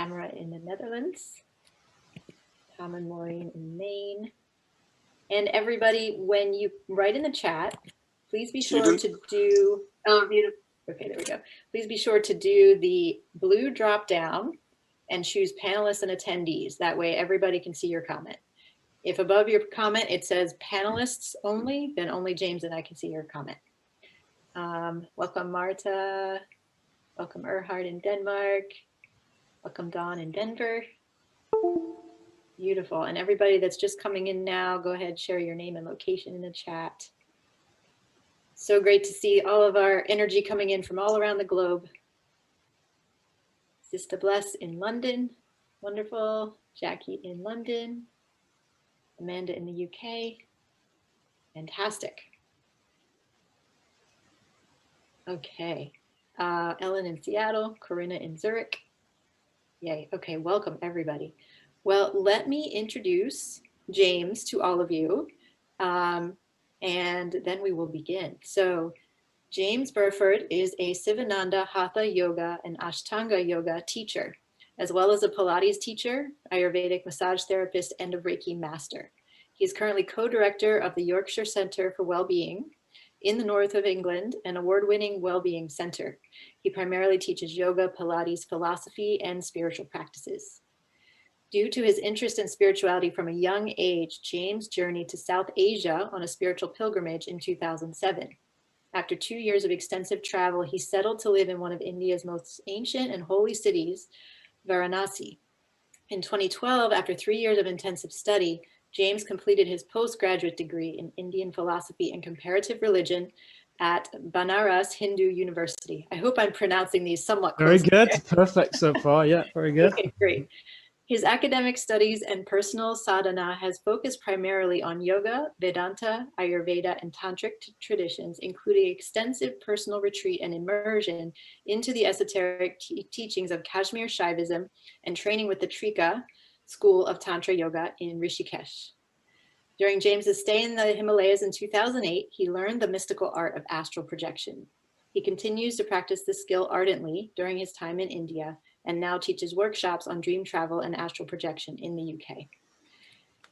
Tamara in the Netherlands, Tom and Maureen in Maine. And everybody, when you write in the chat, please be sure to do, oh, beautiful. Okay, there we go. Please be sure to do the blue drop down and choose panelists and attendees. That way everybody can see your comment. If above your comment it says panelists only, then only James and I can see your comment. Welcome Marta, welcome Erhard in Denmark, welcome Dawn in Denver. Beautiful. And everybody that's just coming in now, go ahead, share your name and location in the chat. So great to see all of our energy coming in from all around the globe. Sister Bless in London. Wonderful. Jackie in London. Amanda in the UK. Fantastic. Okay. Ellen in Seattle. Corinna in Zurich. Yay. Okay. Welcome, everybody. Well, let me introduce James to all of you, and then we will begin. So James Burford is a Sivananda Hatha Yoga and Ashtanga Yoga teacher, as well as a Pilates teacher, Ayurvedic massage therapist, and a Reiki master. He is currently co-director of the Yorkshire Centre for Wellbeing in the north of England, an award-winning well-being center. He primarily teaches yoga, Pilates, philosophy, and spiritual practices. Due to his interest in spirituality from a young age, James journeyed to South Asia on a spiritual pilgrimage in 2007. After 2 years of extensive travel, he settled to live in one of India's most ancient and holy cities, Varanasi. In 2012, after 3 years of intensive study, James completed his postgraduate degree in Indian philosophy and comparative religion at Banaras Hindu University. I hope I'm pronouncing these somewhat close. Very good. Perfect so far. Yeah, very good. Okay, great. His academic studies and personal sadhana has focused primarily on yoga, Vedanta, Ayurveda, and Tantric traditions, including extensive personal retreat and immersion into the esoteric teachings of Kashmir Shaivism and training with the Trika School of Tantra Yoga in Rishikesh. During James's stay in the Himalayas in 2008, he learned the mystical art of astral projection. He continues to practice this skill ardently during his time in India, and now teaches workshops on dream travel and astral projection in the UK.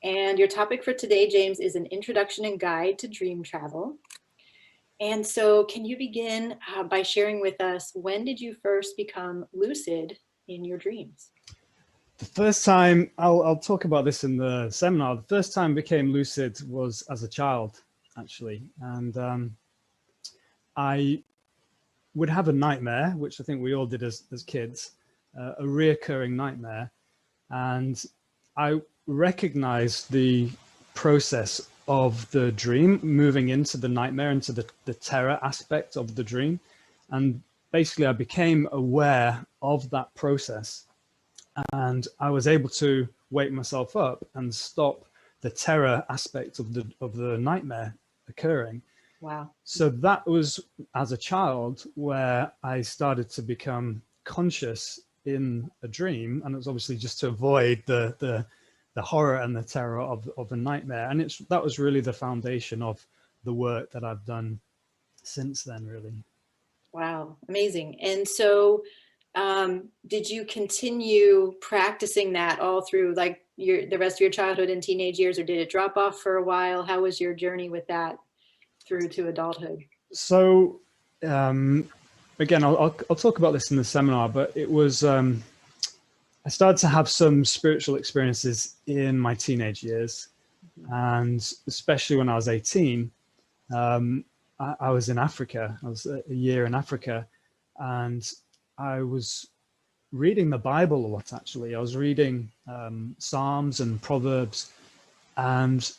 And your topic for today, James, is an introduction and guide to dream travel. And so can you begin by sharing with us, when did you first become lucid in your dreams? The first time, I'll talk about this in the seminar, the first time I became lucid was as a child, actually. And I would have a nightmare, which I think we all did as kids. A reoccurring nightmare, and I recognized the process of the dream moving into the nightmare, into the terror aspect of the dream, and basically I became aware of that process, and I was able to wake myself up and stop the terror aspect of the nightmare occurring. Wow. So that was as a child where I started to become conscious in a dream, and it was obviously just to avoid the horror and the terror of a nightmare. And that was really the foundation of the work that I've done since then, really. Wow, amazing. And so did you continue practicing that all through like the rest of your childhood and teenage years, or did it drop off for a while? How was your journey with that through to adulthood? So again, I'll talk about this in the seminar, but it was, I started to have some spiritual experiences in my teenage years. And especially when I was 18, I was in Africa. I was a year in Africa, and I was reading the Bible a lot, actually. I was reading Psalms and Proverbs, and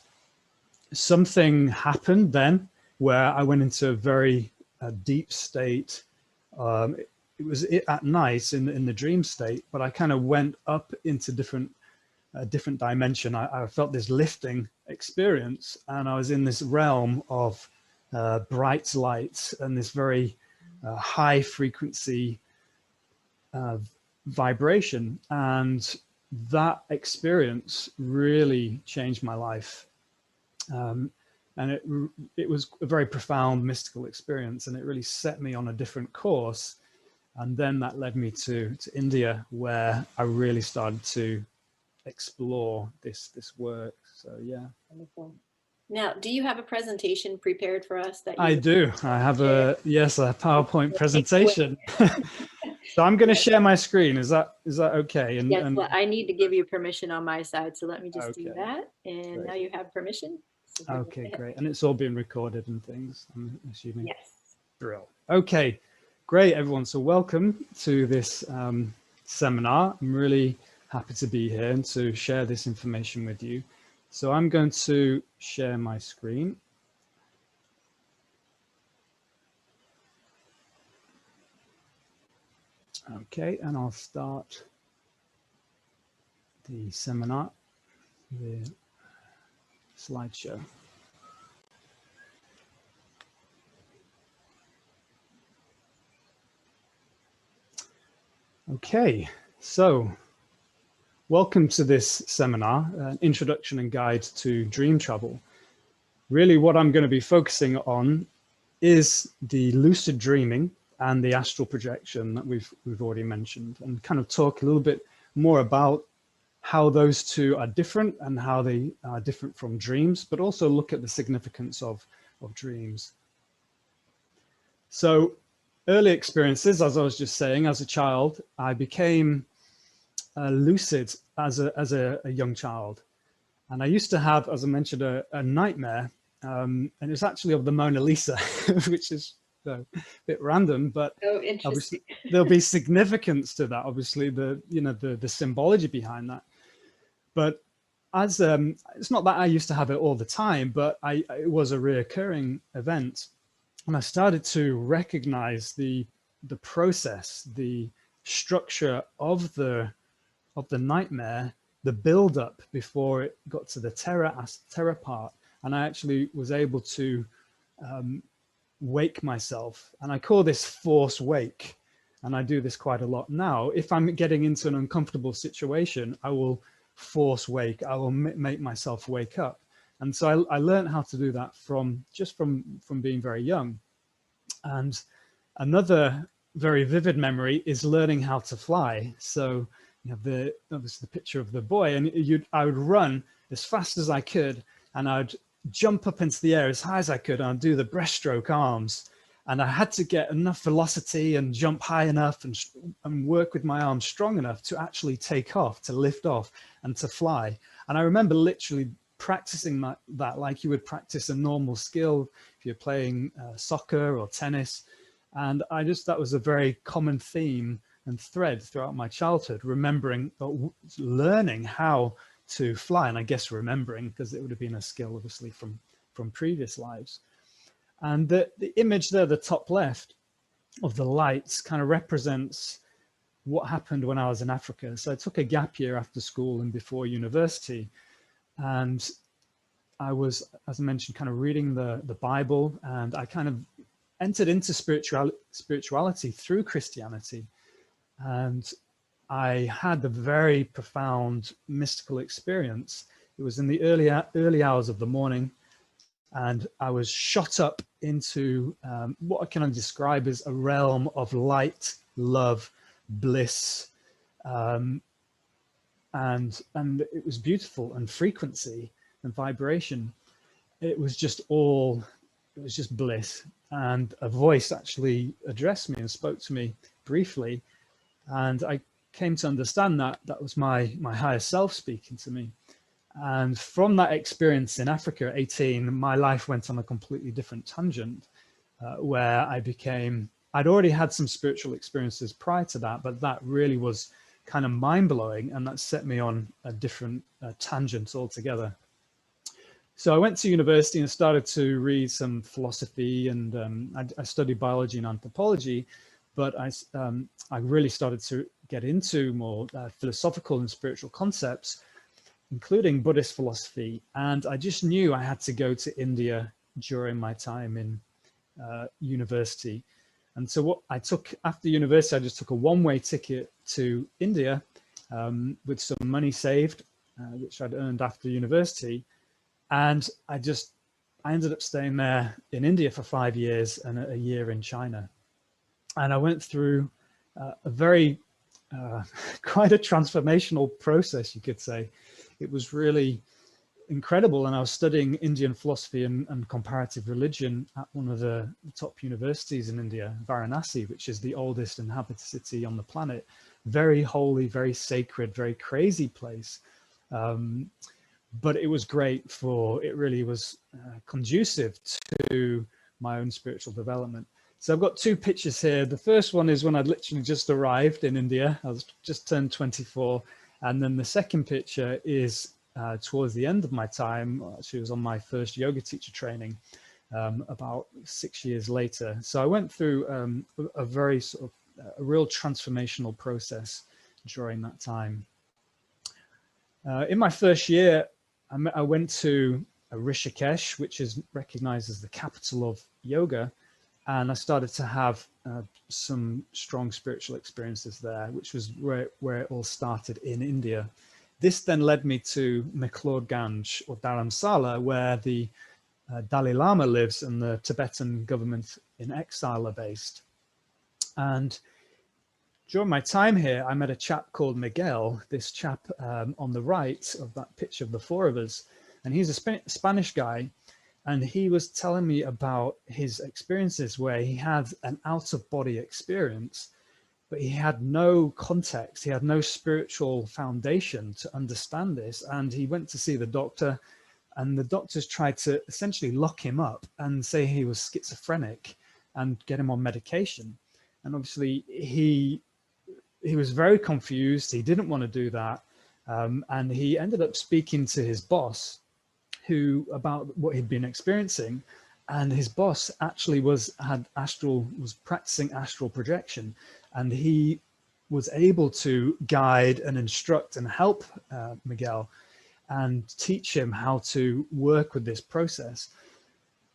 something happened then where I went into a very deep state. It was at night in the dream state, but I kind of went up into different dimension. I felt this lifting experience, and I was in this realm of bright lights and this very high frequency vibration. And that experience really changed my life. And it was a very profound mystical experience, and it really set me on a different course. And then that led me to India, where I really started to explore this work. So yeah. Wonderful. Now, do you have a presentation prepared for us that I you do. I have share? a PowerPoint Take it away. presentation. So I'm going to Yes, share my screen. Is that okay? yes. Well, I need to give you permission on my side, so let me just do Okay, that. And now great. you have permission. So go Okay, ahead. great. And it's all being recorded and things, I'm assuming. Yes. Drill. Okay, great, everyone. So welcome to this seminar. I'm really happy to be here and to share this information with you. So I'm going to share my screen. Okay, and I'll start the seminar, the slideshow. Okay, so welcome to this seminar, an introduction and guide to dream travel. Really what I'm going to be focusing on is the lucid dreaming and the astral projection that we've already mentioned, and kind of talk a little bit more about how those two are different and how they are different from dreams, but also look at the significance of dreams. So early experiences, as I was just saying, as a child, I became lucid as a young child. And I used to have, as I mentioned, a nightmare, and it was actually of the Mona Lisa, which is a bit random, but Oh, interesting. obviously there'll be significance to that. Obviously, the symbology behind that. But as it's not that I used to have it all the time, but it was a reoccurring event, and I started to recognize the process, the structure of the nightmare, the build up before it got to the terror part. And I actually was able to wake myself. And I call this force wake. And I do this quite a lot now. If I'm getting into an uncomfortable situation, I will force wake. I will make myself wake up. And so I learned how to do that from being very young. And another very vivid memory is learning how to fly. So you have obviously the picture of the boy, and I would run as fast as I could, and I'd jump up into the air as high as I could, and I'd do the breaststroke arms. And I had to get enough velocity and jump high enough and work with my arms strong enough to actually take off, to lift off and to fly. And I remember literally practicing that like you would practice a normal skill if you're playing soccer or tennis. And that was a very common theme and thread throughout my childhood, remembering, learning how to fly. And I guess remembering, because it would have been a skill, obviously, from previous lives. And the image there, the top left of the lights, kind of represents what happened when I was in Africa. So I took a gap year after school and before university. And I was, as I mentioned, kind of reading the Bible, and I kind of entered into spirituality through Christianity. And I had a very profound mystical experience. It was in the early hours of the morning, and I was shot up into what I can describe as a realm of light, love, bliss, and it was beautiful, and frequency and vibration. It was just bliss. And a voice actually addressed me and spoke to me briefly, and I came to understand that was my higher self speaking to me. And from that experience in Africa at 18, my life went on a completely different tangent, where I'd already had some spiritual experiences prior to that, but that really was kind of mind-blowing, and that set me on a different tangent altogether. So I went to university and started to read some philosophy, and I studied biology and anthropology, but I really started to get into more philosophical and spiritual concepts, including Buddhist philosophy. And I just knew I had to go to India during my time in university. And so what I took after university, I just took a one-way ticket to India with some money saved, which I'd earned after university. And I ended up staying there in India for 5 years and a year in China. And I went through a very quite a transformational process, you could say. It was really incredible, and I was studying Indian philosophy and comparative religion at one of the top universities in India, Varanasi, which is the oldest inhabited city on the planet. Very holy, very sacred, very crazy place. But it was great it really was conducive to my own spiritual development. So I've got two pictures here. The first one is when I'd literally just arrived in India. I was just turned 24. And then the second picture is towards the end of my time. She was on my first yoga teacher training about 6 years later. So I went through a very sort of a real transformational process during that time. In my first year, I went to Rishikesh, which is recognized as the capital of yoga. And I started to have some strong spiritual experiences there, which was where it all started in India. This then led me to McLeod-Ganj or Dharamsala, where the Dalai Lama lives and the Tibetan government in exile are based. And during my time here, I met a chap called Miguel, this chap on the right of that picture of the four of us. And he's a Spanish guy. And he was telling me about his experiences where he had an out-of-body experience, but he had no context. He had no spiritual foundation to understand this. And he went to see the doctor, and the doctors tried to essentially lock him up and say he was schizophrenic and get him on medication. And obviously he was very confused. He didn't want to do that. And he ended up speaking to his boss about what he'd been experiencing, and his boss actually was practicing astral projection, and he was able to guide and instruct and help Miguel and teach him how to work with this process.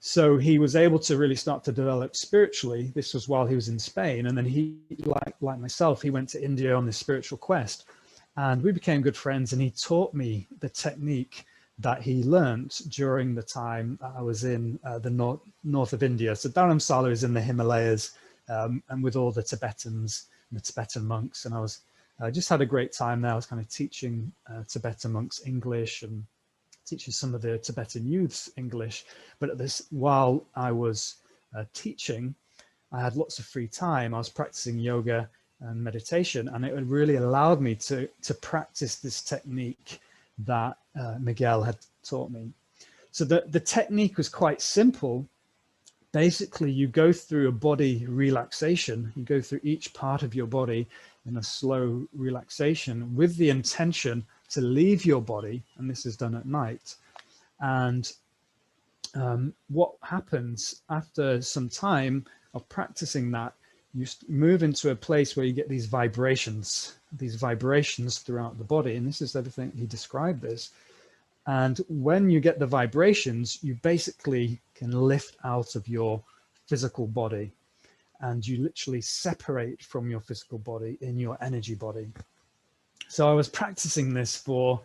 So he was able to really start to develop spiritually. This was while he was in Spain, and then he, like myself, he went to India on this spiritual quest, and we became good friends, and he taught me the technique that he learned during the time I was in the north of India. So Dharamsala is in the Himalayas, and with all the Tibetans and the Tibetan monks. And I just had a great time there. I was kind of teaching Tibetan monks English and teaching some of the Tibetan youths English. But while I was teaching, I had lots of free time. I was practicing yoga and meditation, and it really allowed me to practice this technique that Miguel had taught me. So the technique was quite simple. Basically, you go through a body relaxation. You go through each part of your body in a slow relaxation with the intention to leave your body, and this is done at night. And what happens after some time of practicing that, you move into a place where you get these vibrations throughout the body. And this is everything he described this. And when you get the vibrations, you basically can lift out of your physical body, and you literally separate from your physical body in your energy body. So I was practicing this for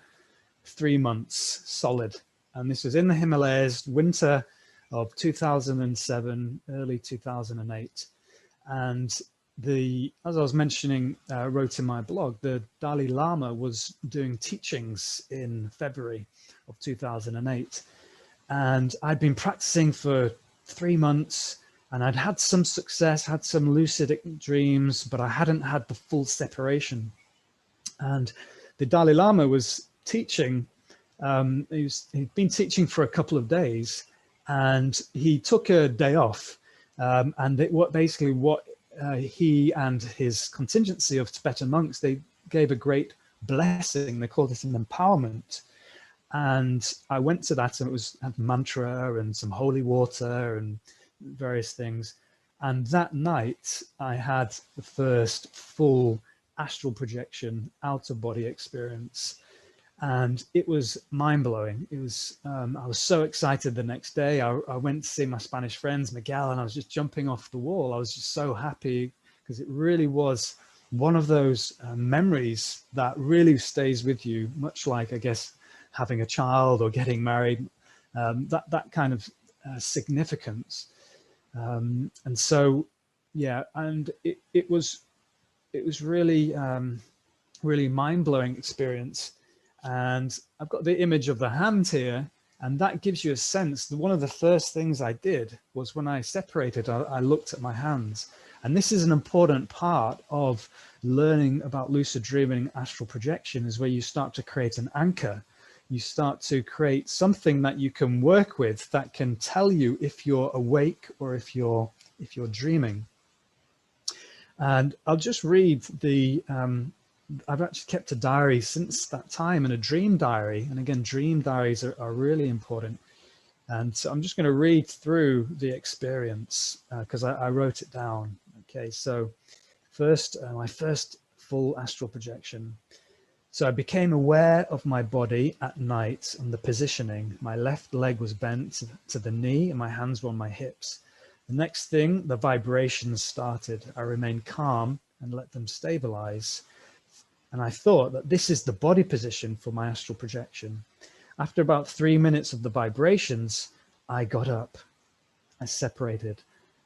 3 months solid. And this was in the Himalayas, winter of 2007, early 2008. And as I was mentioning, wrote in my blog, the Dalai Lama was doing teachings in February of 2008. And I'd been practicing for 3 months, and I'd had some success, had some lucid dreams, but I hadn't had the full separation. And the Dalai Lama was teaching. He'd been teaching for a couple of days, and he took a day off. And he and his contingency of Tibetan monks, they gave a great blessing. They called it an empowerment. And I went to that, and it had mantra and some holy water and various things. And that night I had the first full astral projection, out of body experience. And it was mind-blowing. It was, I was so excited the next day. I went to see my Spanish friends, Miguel, and I was just jumping off the wall. I was just so happy, because it really was one of those memories that really stays with you, much like, I guess, having a child or getting married, that kind of significance. And so, yeah, and it was it was really, really mind-blowing experience. And I've got the image of the hand here, and that gives you a sense that one of the first things I did was when I separated, I looked at my hands. And this is an important part of learning about lucid dreaming, astral projection, is where you start to create an anchor. You start to create something that you can work with that can tell you if you're awake or if you're dreaming. And I'll just read the, I've actually kept a diary since that time, and a dream diary. And again, dream diaries are really important. And so I'm just going to read through the experience because I wrote it down. Okay, so first, my first full astral projection. So I became aware of my body at night and the positioning. My left leg was bent to the knee and my hands were on my hips. The next thing, the vibrations started. I remained calm and let them stabilize. And I thought that this is the body position for my astral projection. After about 3 minutes of the vibrations, I got up. I separated.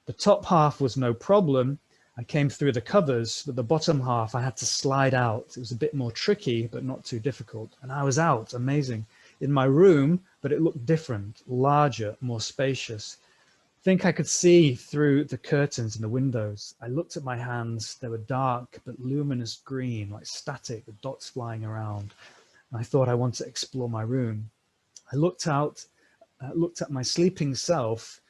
The top half was no problem. I came through the covers, but the bottom half I had to slide out. It was a bit more tricky, but not too difficult. And I was out, amazing, in my room, but it looked different, larger, more spacious. I think I could see through the curtains and the windows. I looked at my hands. They were dark, but luminous green, like static, with dots flying around. And I thought I want to explore my room. I looked out, looked at my sleeping self.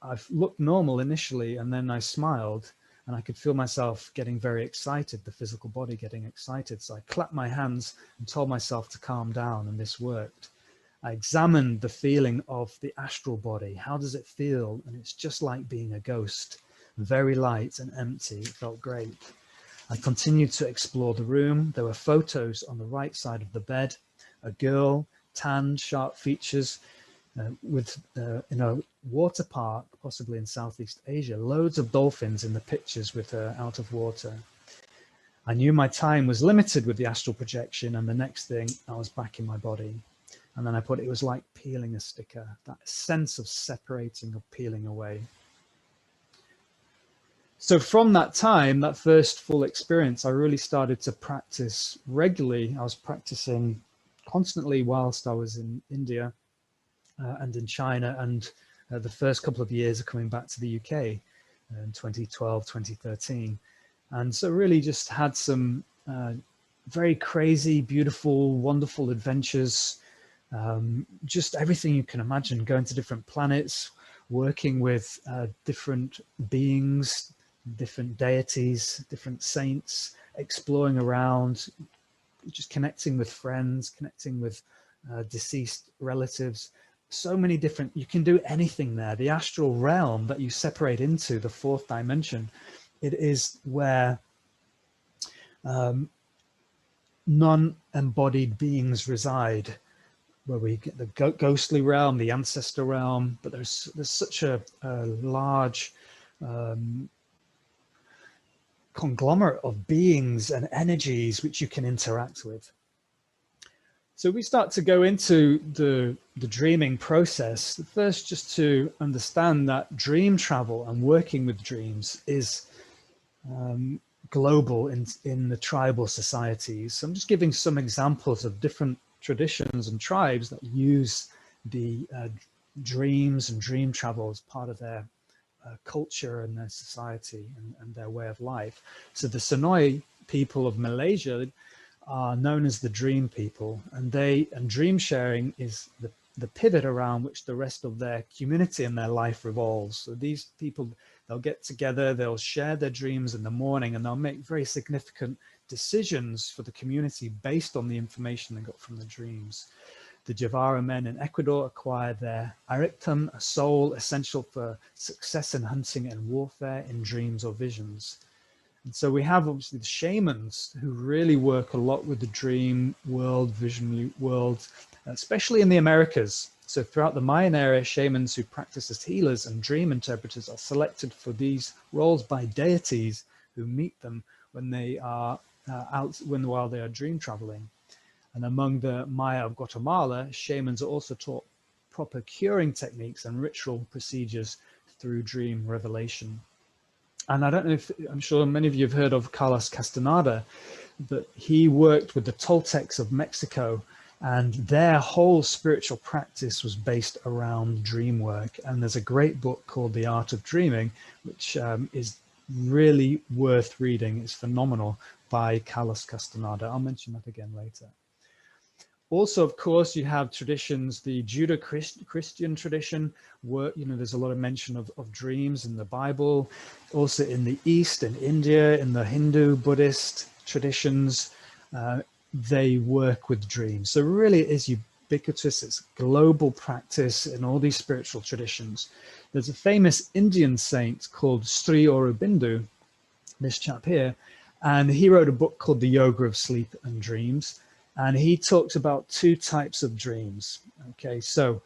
I looked normal initially, and then I smiled. And I could feel myself getting very excited, the physical body getting excited. So I clapped my hands and told myself to calm down, and this worked. I examined the feeling of the astral body. How does it feel? And it's just like being a ghost, very light and empty. It felt great. I continued to explore the room. There were photos on the right side of the bed, a girl, tanned, sharp features, in a water park, possibly in Southeast Asia, loads of dolphins in the pictures with her out of water. I knew my time was limited with the astral projection, and the next thing I was back in my body. And then I put it was like peeling a sticker, that sense of separating, of peeling away. So from that time, that first full experience, I really started to practice regularly. I was practicing constantly whilst I was in India. And in China, and the first couple of years of coming back to the UK in 2012, 2013. And so really just had some very crazy, beautiful, wonderful adventures, just everything you can imagine, going to different planets, working with different beings, different deities, different saints, exploring around, just connecting with friends, connecting with deceased relatives. So many different, you can do anything there. The astral realm that you separate into, the fourth dimension, it is where non-embodied beings reside, where we get the ghostly realm, the ancestor realm, but there's such a large conglomerate of beings and energies which you can interact with. So we start to go into the dreaming process. First, just to understand that dream travel and working with dreams is global in the tribal societies. So I'm just giving some examples of different traditions and tribes that use the dreams and dream travel as part of their culture and their society and their way of life. So the Sonoy people of Malaysia are known as the dream people, and dream sharing is the pivot around which the rest of their community and their life revolves. So these people, they'll get together, they'll share their dreams in the morning, and they'll make very significant decisions for the community based on the information they got from the dreams. The Javara men in Ecuador acquire their arictum, a soul essential for success in hunting and warfare in dreams or visions. And so we have obviously the shamans who really work a lot with the dream world, vision world, especially in the Americas. So throughout the Mayan area, shamans who practice as healers and dream interpreters are selected for these roles by deities who meet them when they are while they are dream traveling. And among the Maya of Guatemala, shamans are also taught proper curing techniques and ritual procedures through dream revelation. And I don't know if, I'm sure many of you have heard of Carlos Castaneda, but he worked with the Toltecs of Mexico, and their whole spiritual practice was based around dream work. And there's a great book called The Art of Dreaming, which is really worth reading. It's phenomenal, by Carlos Castaneda. I'll mention that again later. Also, of course, you have traditions, the Judeo-Christian tradition, where, you know, there's a lot of mention of dreams in the Bible. Also in the East, in India, in the Hindu, Buddhist traditions, they work with dreams. So really it is ubiquitous, it's global practice in all these spiritual traditions. There's a famous Indian saint called Sri Aurobindo, this chap here, and he wrote a book called The Yoga of Sleep and Dreams. And he talks about two types of dreams. Okay, so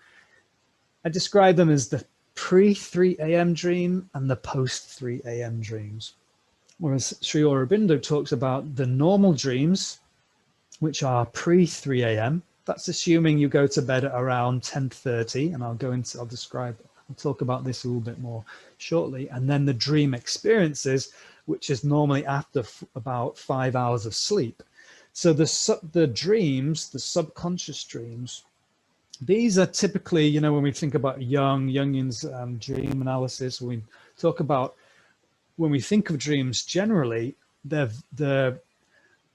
I describe them as the pre-3 a.m. dream and the post-3 a.m. dreams. Whereas Sri Aurobindo talks about the normal dreams, which are pre-3 a.m. That's assuming you go to bed at around 10:30, and I'll talk about this a little bit more shortly. And then the dream experiences, which is normally after about 5 hours of sleep. So the dreams, the subconscious dreams, these are typically, you know, when we think about Jungian's dream analysis, when we think of dreams generally, they're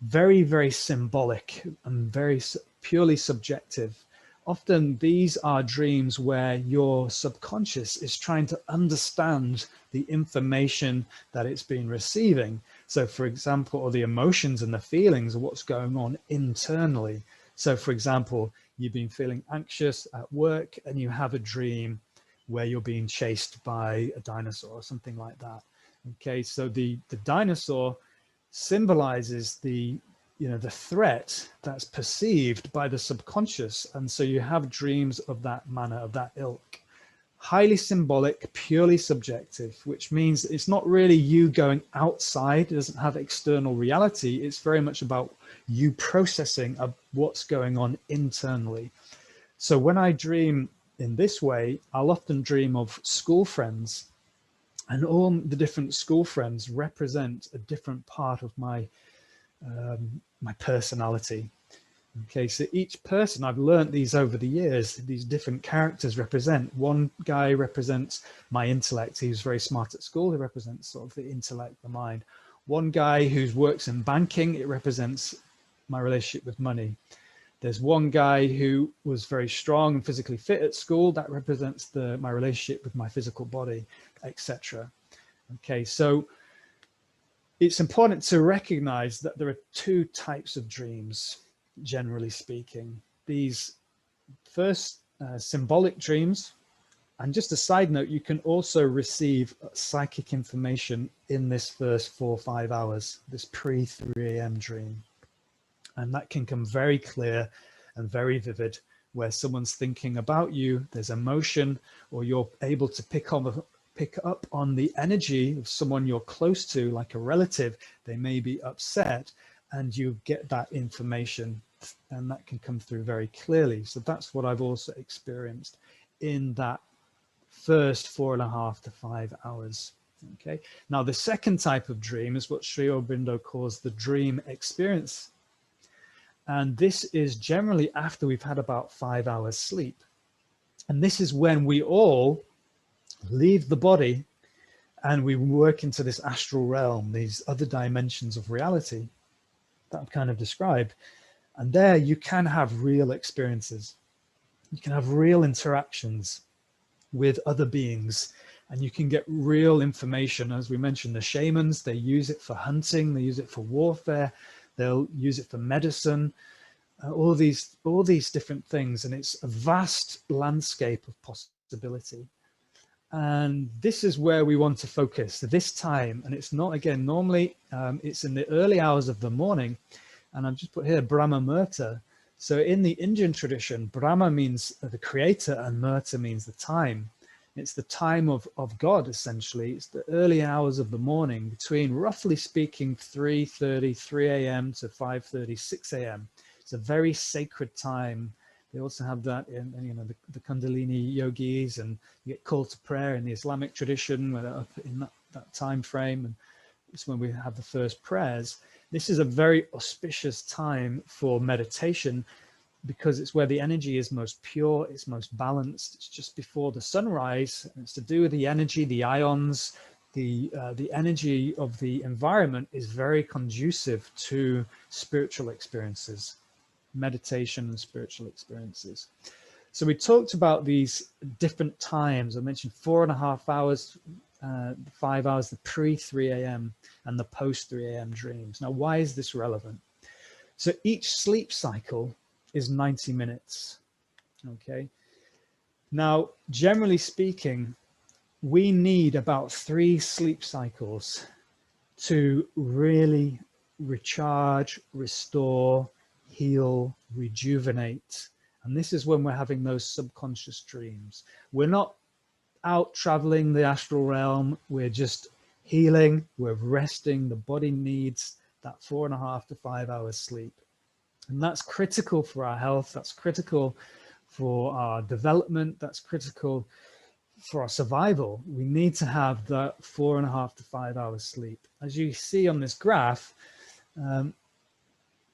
very, very symbolic and very purely subjective. Often these are dreams where your subconscious is trying to understand the information that it's been receiving. So for example, or the emotions and the feelings of what's going on internally. So for example, you've been feeling anxious at work and you have a dream where you're being chased by a dinosaur or something like that. Okay, so the dinosaur symbolizes the threat that's perceived by the subconscious. And so you have dreams of that manner, of that ilk. Highly symbolic, purely subjective, which means it's not really you going outside. It doesn't have external reality. It's very much about you processing of what's going on internally. So when I dream in this way, I'll often dream of school friends, and all the different school friends represent a different part of my personality. Okay, so each person, I've learned these over the years, these different characters represent. One guy represents my intellect. He was very smart at school. He represents sort of the intellect, the mind. One guy who works in banking, it represents my relationship with money. There's one guy who was very strong and physically fit at school. That represents my relationship with my physical body, etc. Okay, so it's important to recognize that there are two types of dreams, generally speaking. These first symbolic dreams, and just a side note, you can also receive psychic information in this first 4 or 5 hours, this pre-3 a.m. dream. And that can come very clear and very vivid, where someone's thinking about you, there's emotion, or you're able to pick up on the energy of someone you're close to, like a relative. They may be upset, and you get that information, and that can come through very clearly. So that's what I've also experienced in that first 4.5 to 5 hours. Okay, now the second type of dream is what Sri Aurobindo calls the dream experience. And this is generally after we've had about 5 hours sleep. And this is when we all leave the body and we work into this astral realm, these other dimensions of reality that I've kind of described. And there you can have real experiences. You can have real interactions with other beings, and you can get real information. As we mentioned, the shamans, they use it for hunting, they use it for warfare, they'll use it for medicine, all these different things. And it's a vast landscape of possibility. And this is where we want to focus this time. And it's not, again, normally it's in the early hours of the morning. And I've just put here Brahma Murta. So in the Indian tradition, Brahma means the creator and Murta means the time. It's the time of God, essentially. It's the early hours of the morning between, roughly speaking, 3:30, 3 a.m. to 5:30, 6 a.m. It's a very sacred time. They also have that in the Kundalini yogis, and you get called to prayer in the Islamic tradition, where they're up in that time frame, and it's when we have the first prayers. This is a very auspicious time for meditation because it's where the energy is most pure, it's most balanced. It's just before the sunrise, and it's to do with the energy, the ions, the energy of the environment is very conducive to spiritual experiences, meditation and spiritual experiences. So we talked about these different times. I mentioned 4.5 hours, 5 hours, the pre 3 a.m. and the post 3 a.m. dreams. Now, why is this relevant? So each sleep cycle is 90 minutes. Okay. Now, generally speaking, we need about 3 sleep cycles to really recharge, restore, heal, rejuvenate. And this is when we're having those subconscious dreams. We're not out traveling the astral realm. We're just healing. We're resting. The body needs that 4.5 to 5 hours sleep. And that's critical for our health. That's critical for our development. That's critical for our survival. We need to have that 4.5 to 5 hours sleep. As you see on this graph,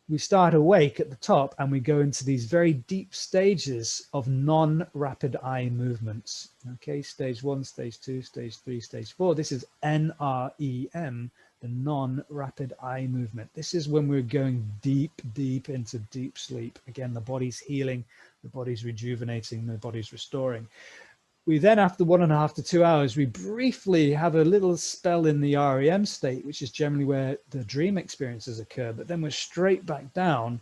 we start awake at the top and we go into these very deep stages of non-rapid eye movements. Okay, stage 1, stage 2, stage 3, stage 4. This is NREM, the non-rapid eye movement. This is when we're going deep, deep into deep sleep. Again, the body's healing, the body's rejuvenating, the body's restoring. We then, after 1.5 to 2 hours, we briefly have a little spell in the REM state, which is generally where the dream experiences occur. But then we're straight back down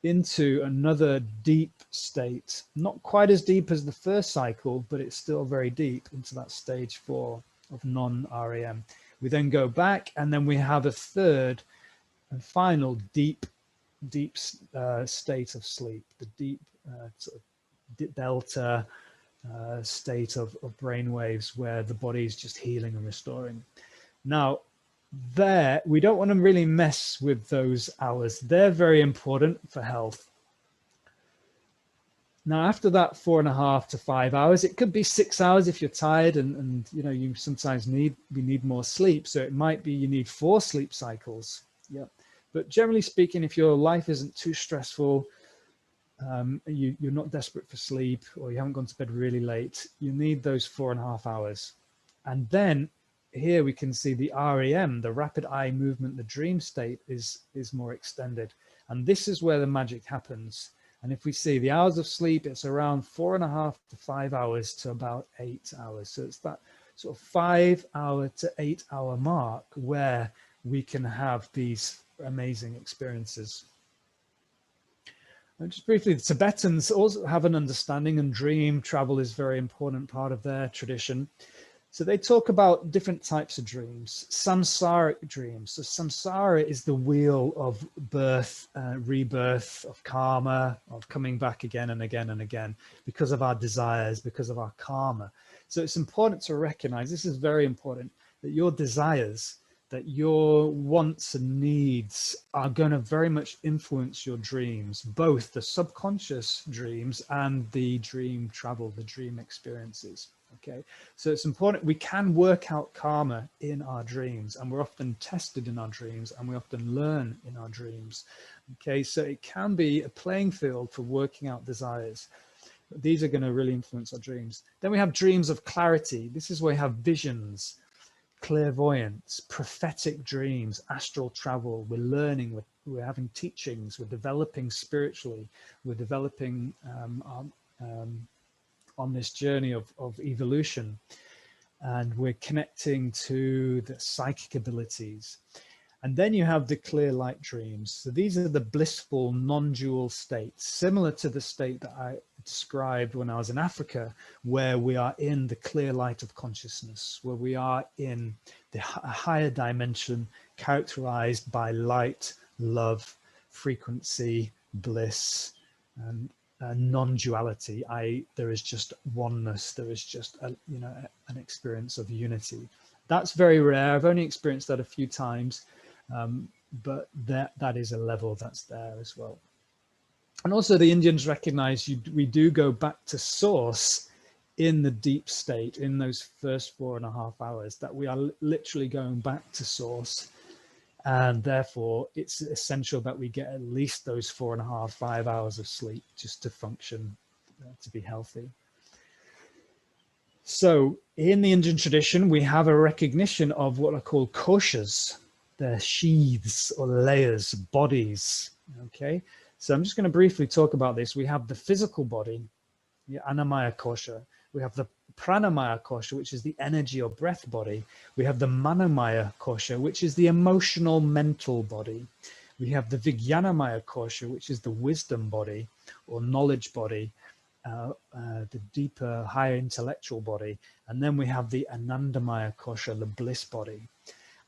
into another deep state, not quite as deep as the first cycle, but it's still very deep into that stage 4 of non-REM. We then go back, and then we have a third and final deep state of sleep, the deep sort of delta state of brain waves where the body is just healing and restoring. Now, there, we don't want to really mess with those hours. They're very important for health. Now, after that 4.5 to 5 hours, it could be 6 hours if you're tired and you know, you sometimes we need more sleep. So it might be you need 4 sleep cycles. Yeah. But generally speaking, if your life isn't too stressful, you're not desperate for sleep, or you haven't gone to bed really late, you need those 4.5 hours. And then here we can see the REM, the rapid eye movement, the dream state is more extended. And this is where the magic happens. And if we see the hours of sleep, it's around 4.5 to 5 hours to about 8 hours. So it's that sort of 5 hour to 8 hour mark where we can have these amazing experiences. And just briefly, the Tibetans also have an understanding, and dream travel is a very important part of their tradition. So they talk about different types of dreams, samsaric dreams. So samsara is the wheel of birth, rebirth, of karma, of coming back again and again and again because of our desires, because of our karma. So it's important to recognize, this is very important, that your desires, that your wants and needs are going to very much influence your dreams, both the subconscious dreams and the dream travel, the dream experiences. Okay, so it's important. We can work out karma in our dreams, and we're often tested in our dreams, and we often learn in our dreams. Okay, so it can be a playing field for working out desires. But these are going to really influence our dreams. Then we have dreams of clarity. This is where we have visions, clairvoyance, prophetic dreams, astral travel. We're learning, we're having teachings, we're developing spiritually, we're developing on this journey of evolution, and we're connecting to the psychic abilities. And then you have the clear light dreams. So these are the blissful non-dual states, similar to the state that I described when I was in Africa, where we are in the clear light of consciousness, where we are in the higher dimension characterized by light, love, frequency, bliss, and non-duality. There is just oneness. There is just an experience of unity. That's very rare. I've only experienced that a few times, but that is a level that's there as well. And also the Indians recognize we do go back to source in the deep state, in those first 4.5 hours, that we are literally going back to source. And therefore, it's essential that we get at least those 4.5, 5 hours of sleep just to function, to be healthy. So in the Indian tradition, we have a recognition of what are called koshas. They're sheaths or layers, bodies. Okay, so I'm just going to briefly talk about this. We have the physical body, the Annamaya kosha. We have the Pranamaya kosha, which is the energy or breath body. We have the Manomaya kosha, which is the emotional, mental body. We have the Vijnanamaya kosha, which is the wisdom body or knowledge body, the deeper, higher intellectual body. And then we have the Anandamaya kosha, the bliss body.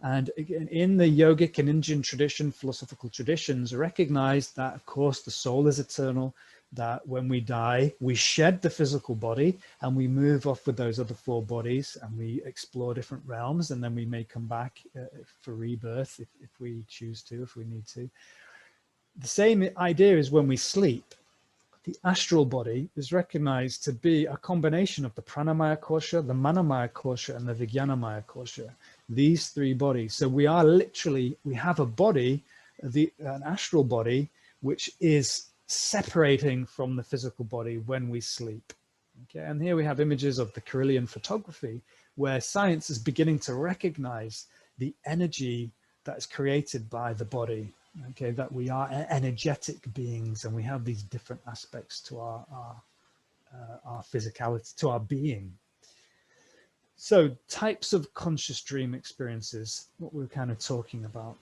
And again, in the yogic and Indian tradition, philosophical traditions recognize that, of course, the soul is eternal, that when we die, we shed the physical body and we move off with those other 4 bodies and we explore different realms, and then we may come back for rebirth if we choose to, if we need to. The same idea is when we sleep. The astral body is recognized to be a combination of the Pranamaya kosha, the Manomaya kosha, and the Vijnanamaya kosha. These 3 bodies. So we are literally, we have a body, an astral body, which is separating from the physical body when we sleep. Okay, and here we have images of the Carillion photography, where science is beginning to recognize the energy that is created by the body. Okay, that we are energetic beings, and we have these different aspects to our physicality, to our being. So types of conscious dream experiences, what we're kind of talking about.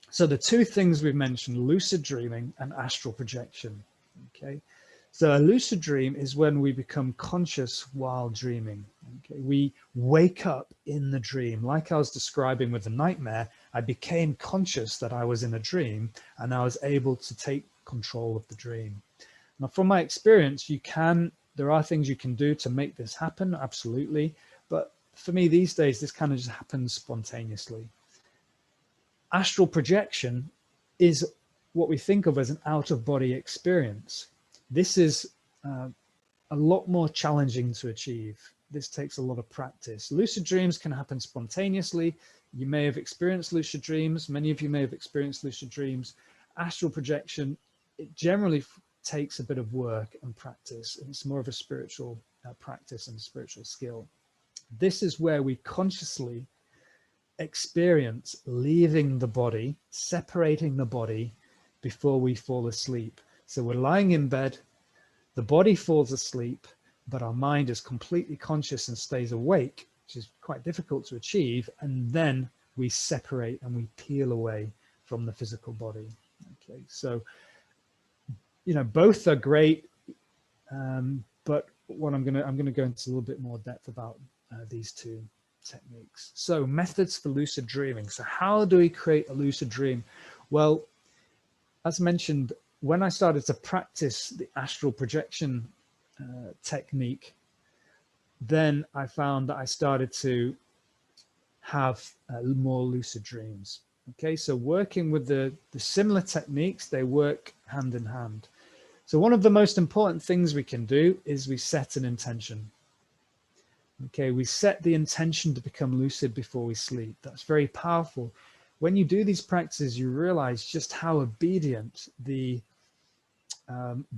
So the 2 things we've mentioned, lucid dreaming and astral projection. Okay, so a lucid dream is when we become conscious while dreaming. Okay, we wake up in the dream. Like I was describing with the nightmare, I became conscious that I was in a dream, and I was able to take control of the dream. Now, from my experience, there are things you can do to make this happen, absolutely. But for me these days, this kind of just happens spontaneously. Astral projection is what we think of as an out-of-body experience. This is a lot more challenging to achieve. This takes a lot of practice. Lucid dreams can happen spontaneously. You may have experienced lucid dreams. Many of you may have experienced lucid dreams. Astral projection, it generally takes a bit of work and practice. It's more of a spiritual practice and a spiritual skill. This is where we consciously experience leaving the body, separating the body before we fall asleep. So we're lying in bed, the body falls asleep, but our mind is completely conscious and stays awake, which is quite difficult to achieve. And then we separate and we peel away from the physical body. Okay, so, you know, both are great, but what I'm gonna go into a little bit more depth about these 2 techniques. So methods for lucid dreaming. So how do we create a lucid dream? Well, as mentioned, when I started to practice the astral projection technique, then I found that I started to have more lucid dreams. Okay, so working with the similar techniques, they work hand in hand. So one of the most important things we can do is we set an intention. Okay, we set the intention to become lucid before we sleep. That's very powerful. When you do these practices, you realize just how obedient the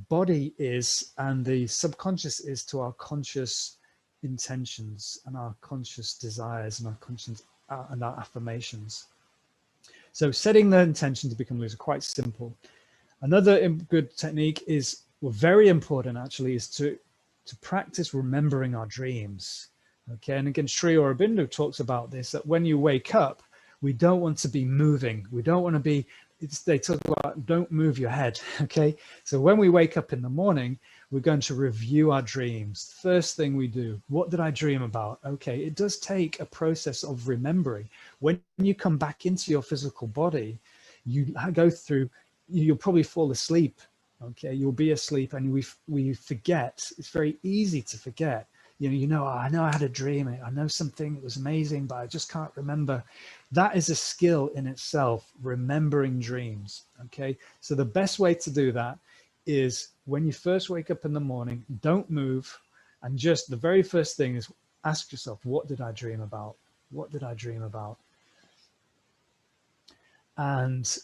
body is and the subconscious is to our conscious intentions and our conscious desires and our conscious and our affirmations. So setting the intention to become lucid, quite simple. Another good technique is, well, very important actually, is to practice remembering our dreams. Okay, and again, Sri Aurobindo talks about this, that when you wake up, we don't want to be moving. We don't want to be, they talk about don't move your head. Okay, so when we wake up in the morning, we're going to review our dreams. First thing we do, what did I dream about? Okay, it does take a process of remembering. When you come back into your physical body, you go through, you'll probably fall asleep. Okay, you'll be asleep and we forget. It's very easy to forget. Oh, I know I had a dream. I know something, it was amazing, but I just can't remember. That is a skill in itself, remembering dreams. Okay, so the best way to do that is when you first wake up in the morning, don't move. And just the very first thing is ask yourself, what did I dream about? What did I dream about? And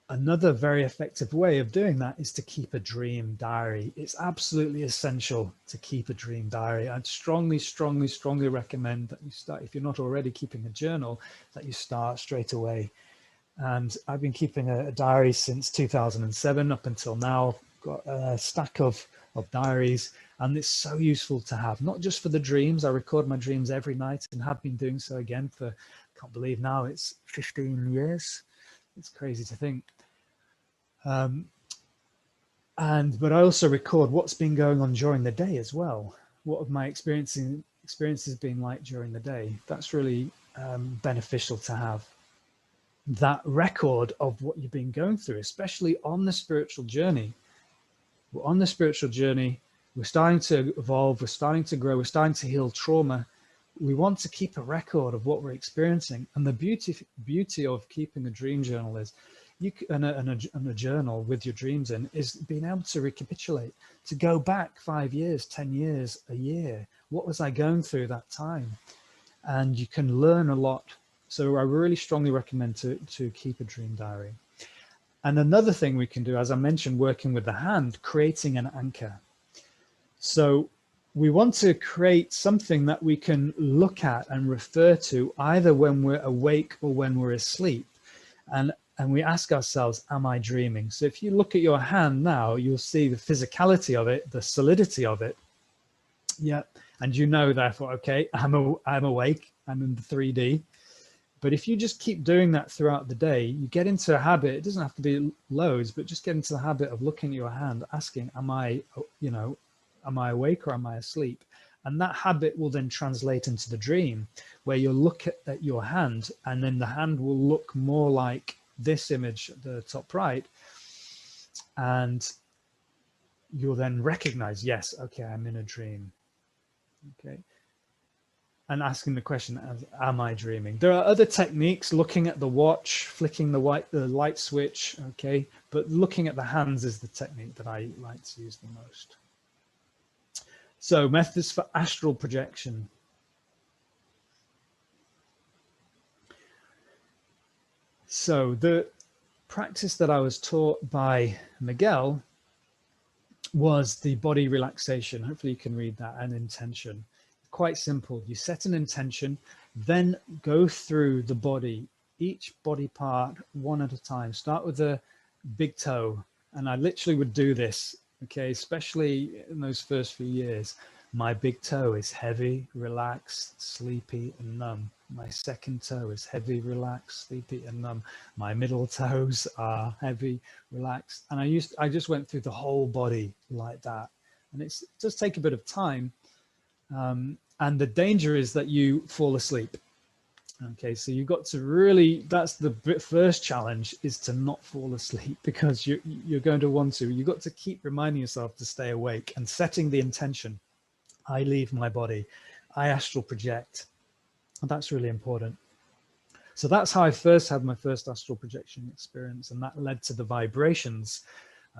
another very effective way of doing that is to keep a dream diary. It's absolutely essential to keep a dream diary. I'd strongly, strongly, strongly recommend that you start, if you're not already keeping a journal, that you start straight away. And I've been keeping a diary since 2007 up until now. Got a stack of diaries, and it's so useful to have, not just for the dreams. I record my dreams every night and have been doing so again for, I can't believe now it's 15 years. It's crazy to think. But I also record what's been going on during the day as well. What have my experiences been like during the day? That's really beneficial to have that record of what you've been going through, especially on the spiritual journey. We're on the spiritual journey. We're starting to evolve. We're starting to grow. We're starting to heal trauma. We want to keep a record of what we're experiencing. And the beauty of keeping a dream journal is and a journal with your dreams in is being able to recapitulate, to go back 5 years, 10 years, a year. What was I going through that time? And you can learn a lot. So I really strongly recommend to keep a dream diary. And another thing we can do, as I mentioned, working with the hand, creating an anchor. So we want to create something that we can look at and refer to either when we're awake or when we're asleep. And we ask ourselves, am I dreaming? So if you look at your hand now, you'll see the physicality of it, the solidity of it. Yeah. And you know, therefore, okay, I'm awake, I'm in the 3D. But if you just keep doing that throughout the day, you get into a habit. It doesn't have to be loads, but just get into the habit of looking at your hand, asking, am I awake or am I asleep? And that habit will then translate into the dream, where you'll look at your hand, and then the hand will look more like this image at the top right. And you'll then recognize, yes, okay, I'm in a dream. Okay. And asking the question, am I dreaming? There are other techniques, looking at the watch, flicking the light switch, okay? But looking at the hands is the technique that I like to use the most. So methods for astral projection. So the practice that I was taught by Miguel was the body relaxation. Hopefully you can read that, and intention. Quite simple. You set an intention, then go through the body, each body part one at a time. Start with the big toe. And I literally would do this, okay, especially in those first few years. My big toe is heavy, relaxed, sleepy, and numb. My second toe is heavy, relaxed, sleepy, and numb. My middle toes are heavy, relaxed. And I just went through the whole body like that. And it does take a bit of time. And the danger is that you fall asleep. Okay, so you've got to really, that's the first challenge, is to not fall asleep, because you're going to want to. You've got to keep reminding yourself to stay awake and setting the intention. I leave my body. I astral project. And that's really important. So that's how I first had my first astral projection experience, and that led to the vibrations.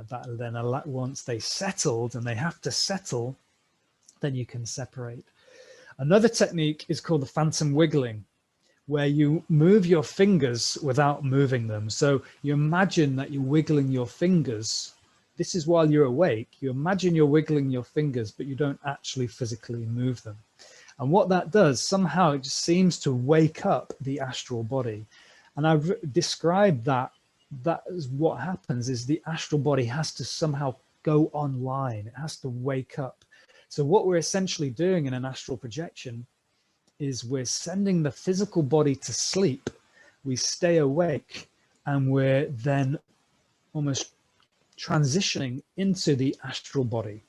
That then, once they settled, and they have to settle, then you can separate. Another technique is called the phantom wiggling, where you move your fingers without moving them. So you imagine that you're wiggling your fingers. This is while you're awake. You imagine you're wiggling your fingers, but you don't actually physically move them. And what that does, somehow it just seems to wake up the astral body. And I've described that is what happens, is the astral body has to somehow go online. It has to wake up. So what we're essentially doing in an astral projection is we're sending the physical body to sleep. We stay awake, and we're then almost transitioning into the astral body.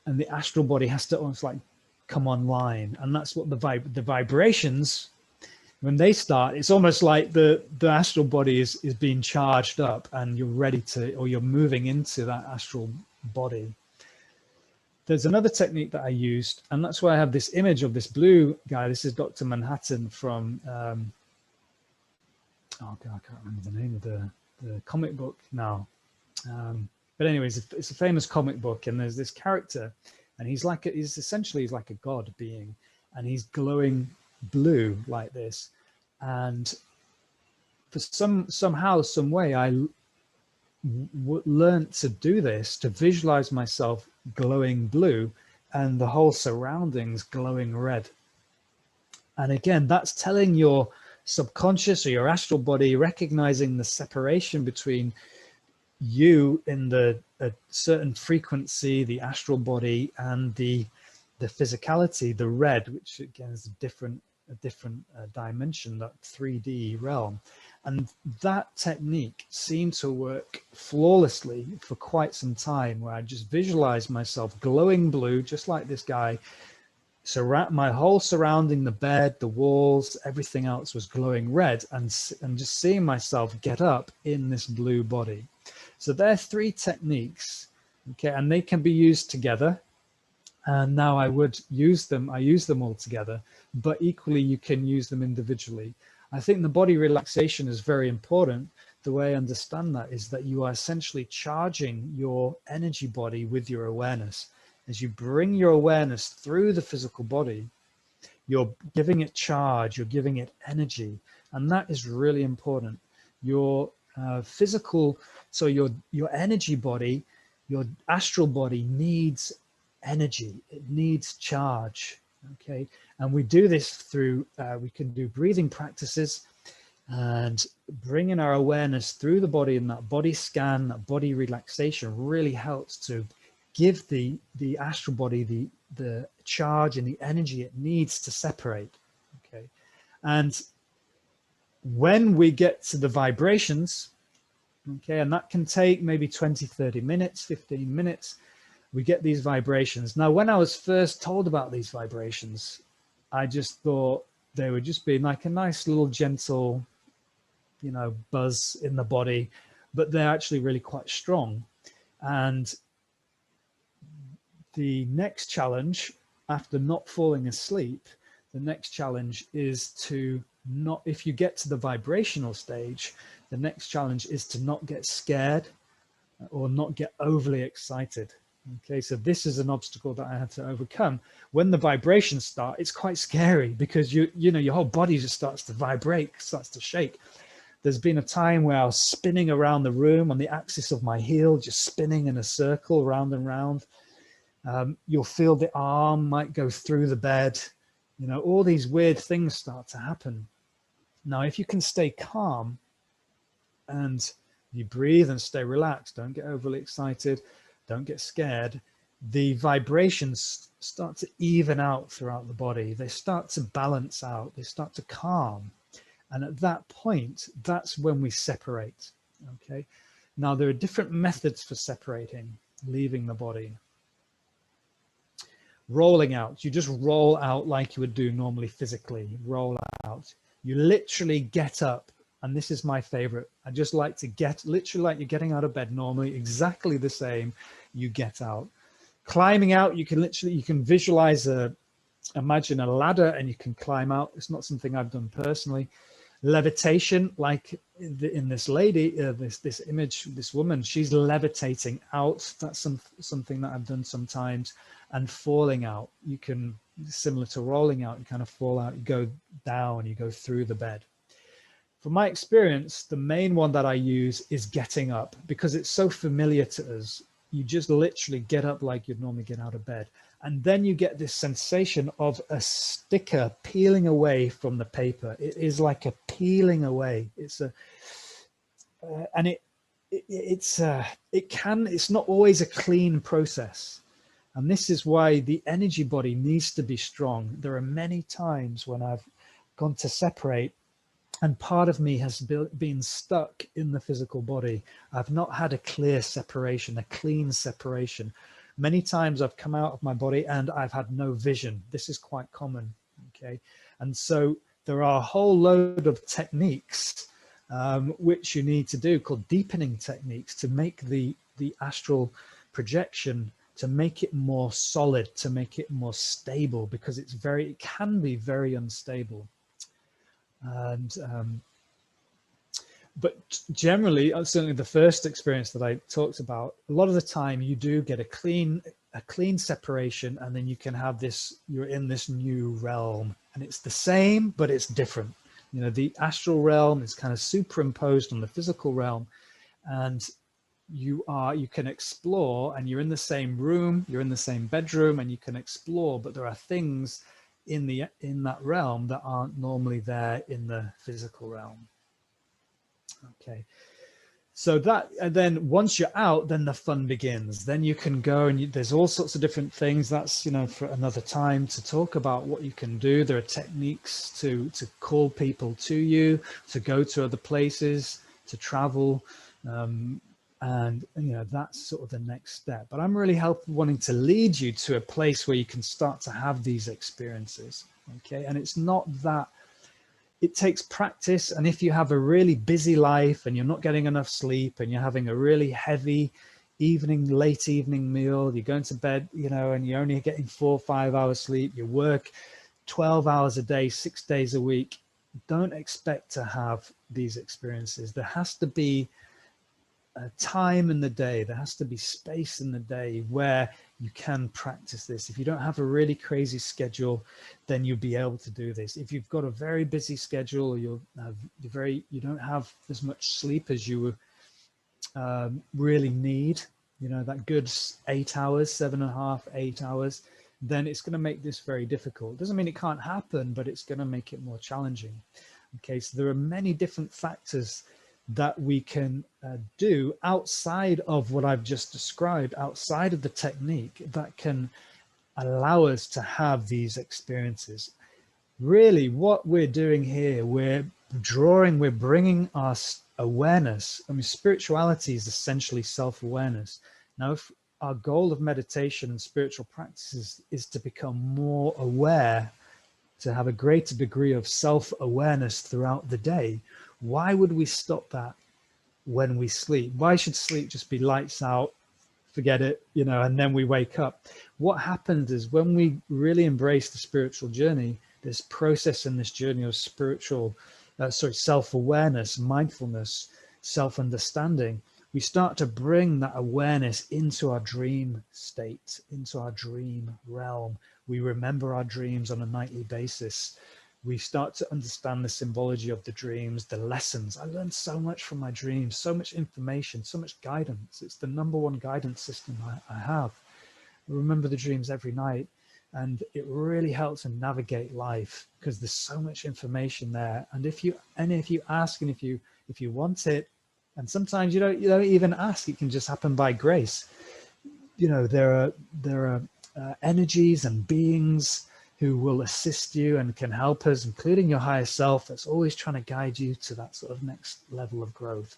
And the astral body has to almost like come online. And that's what the vibrations, when they start, it's almost like the astral body is being charged up, and you're ready to, or you're moving into that astral body. There's another technique that I used, and that's why I have this image of this blue guy. This is Dr. Manhattan from, oh God, I can't remember the name of the comic book now. But anyways, it's a famous comic book, and there's this character, and he's essentially like a god being, and he's glowing blue like this. And for somehow, some way, I learned to do this, to visualize myself glowing blue and the whole surroundings glowing red. And again, that's telling your subconscious or your astral body, recognizing the separation between you in a certain frequency, the astral body, and the physicality, the red, which again is a different dimension, that 3D realm. And that technique seemed to work flawlessly for quite some time, where I just visualized myself glowing blue, just like this guy. My whole surrounding, the bed, the walls, everything else was glowing red, and just seeing myself get up in this blue body. So there are 3 techniques, okay, and they can be used together. And now I use them all together, but equally you can use them individually. I think the body relaxation is very important. The way I understand that is that you are essentially charging your energy body with your awareness. As you bring your awareness through the physical body, you're giving it charge, you're giving it energy, and that is really important. Your physical, so your energy body, your astral body needs energy, it needs charge, okay? And we do this through, we can do breathing practices and bringing our awareness through the body, and that body scan, that body relaxation really helps to give the astral body the charge and the energy it needs to separate, okay? And when we get to the vibrations, okay, and that can take maybe 20, 30 minutes, 15 minutes, we get these vibrations. Now, when I was first told about these vibrations, I just thought they were just being like a nice little gentle, buzz in the body, but they're actually really quite strong. And the next challenge, after not falling asleep, the next challenge is to not, if you get to the vibrational stage, the next challenge is to not get scared or not get overly excited. Okay, so this is an obstacle that I had to overcome. When the vibrations start, it's quite scary because your whole body just starts to vibrate, starts to shake. There's been a time where I was spinning around the room on the axis of my heel, just spinning in a circle round and round. You'll feel the arm might go through the bed. All these weird things start to happen. Now, if you can stay calm and you breathe and stay relaxed, don't get overly excited, don't get scared, the vibrations start to even out throughout the body. They start to balance out, they start to calm. And at that point, that's when we separate, okay? Now, there are different methods for separating, leaving the body. Rolling out, you just roll out like you would do normally physically, roll out. You literally get up, and this is my favorite. I just like to get, literally like you're getting out of bed normally, exactly the same, you get out. Climbing out, you can visualize imagine a ladder and you can climb out. It's not something I've done personally. Levitation, like in this lady, this image, this woman, she's levitating out. That's something that I've done sometimes. And falling out, you can, similar to rolling out, you kind of fall out, you go down, you go through the bed. From my experience, the main one that I use is getting up, because it's so familiar to us. You just literally get up like you'd normally get out of bed. And then you get this sensation of a sticker peeling away from the paper. It is like a peeling away. It's it's not always a clean process. And this is why the energy body needs to be strong. There are many times when I've gone to separate and part of me has been stuck in the physical body. I've not had a clear separation, a clean separation. Many times I've come out of my body and I've had no vision. This is quite common, okay? And so there are a whole load of techniques which you need to do, called deepening techniques, to make the astral projection, to make it more solid, to make it more stable, because it can be very unstable. And But generally, certainly the first experience that I talked about, a lot of the time you do get a clean separation, and then you can have this, you're in this new realm, and it's the same, but it's different. You know, the astral realm is kind of superimposed on the physical realm, and you can explore, and you're in the same room, you're in the same bedroom, and you can explore, but there are things in that realm that aren't normally there in the physical realm. Okay, so that, and then once you're out, then the fun begins. Then you can go and there's all sorts of different things. That's, you know, for another time to talk about what you can do. There are techniques to call people to you, to go to other places, to travel, and you know, that's sort of the next step. But I'm really wanting to lead you to a place where you can start to have these experiences. Okay, and it's not that. It takes practice, and if you have a really busy life and you're not getting enough sleep and you're having a really heavy late evening meal, you're going to bed, you know, and you're only getting 4 or 5 hours sleep, you work 12 hours a day, 6 days a week, don't expect to have these experiences. There has to be a time in the day, there has to be space in the day where you can practice this. If you don't have a really crazy schedule, then you'll be able to do this. If you've got a very busy schedule, or you don't have as much sleep as you really need, you know, that good 8 hours, 7.5, 8 hours, then it's going to make this very difficult. Doesn't mean it can't happen, but it's going to make it more challenging. Okay, so there are many different factors that we can do outside of what I've just described, outside of the technique, that can allow us to have these experiences. Really, what we're doing here, we're bringing our awareness. I mean, spirituality is essentially self-awareness. Now, if our goal of meditation and spiritual practices is to become more aware, to have a greater degree of self-awareness throughout the day, why would we stop that when we sleep? Why should sleep just be lights out, forget it, you know, and then we wake up? What happens is when we really embrace the spiritual journey, this process in this journey of self-awareness, mindfulness, self-understanding, we start to bring that awareness into our dream state, into our dream realm. We remember our dreams on a nightly basis. We start to understand the symbology of the dreams, the lessons. I learned so much from my dreams, so much information, so much guidance. It's the #1 guidance system I have. I remember the dreams every night, and it really helps to navigate life because there's so much information there. And if you ask, and if you want it, and sometimes you don't even ask, it can just happen by grace. You know, there are energies and beings who will assist you and can help us, including your higher self, that's always trying to guide you to that sort of next level of growth.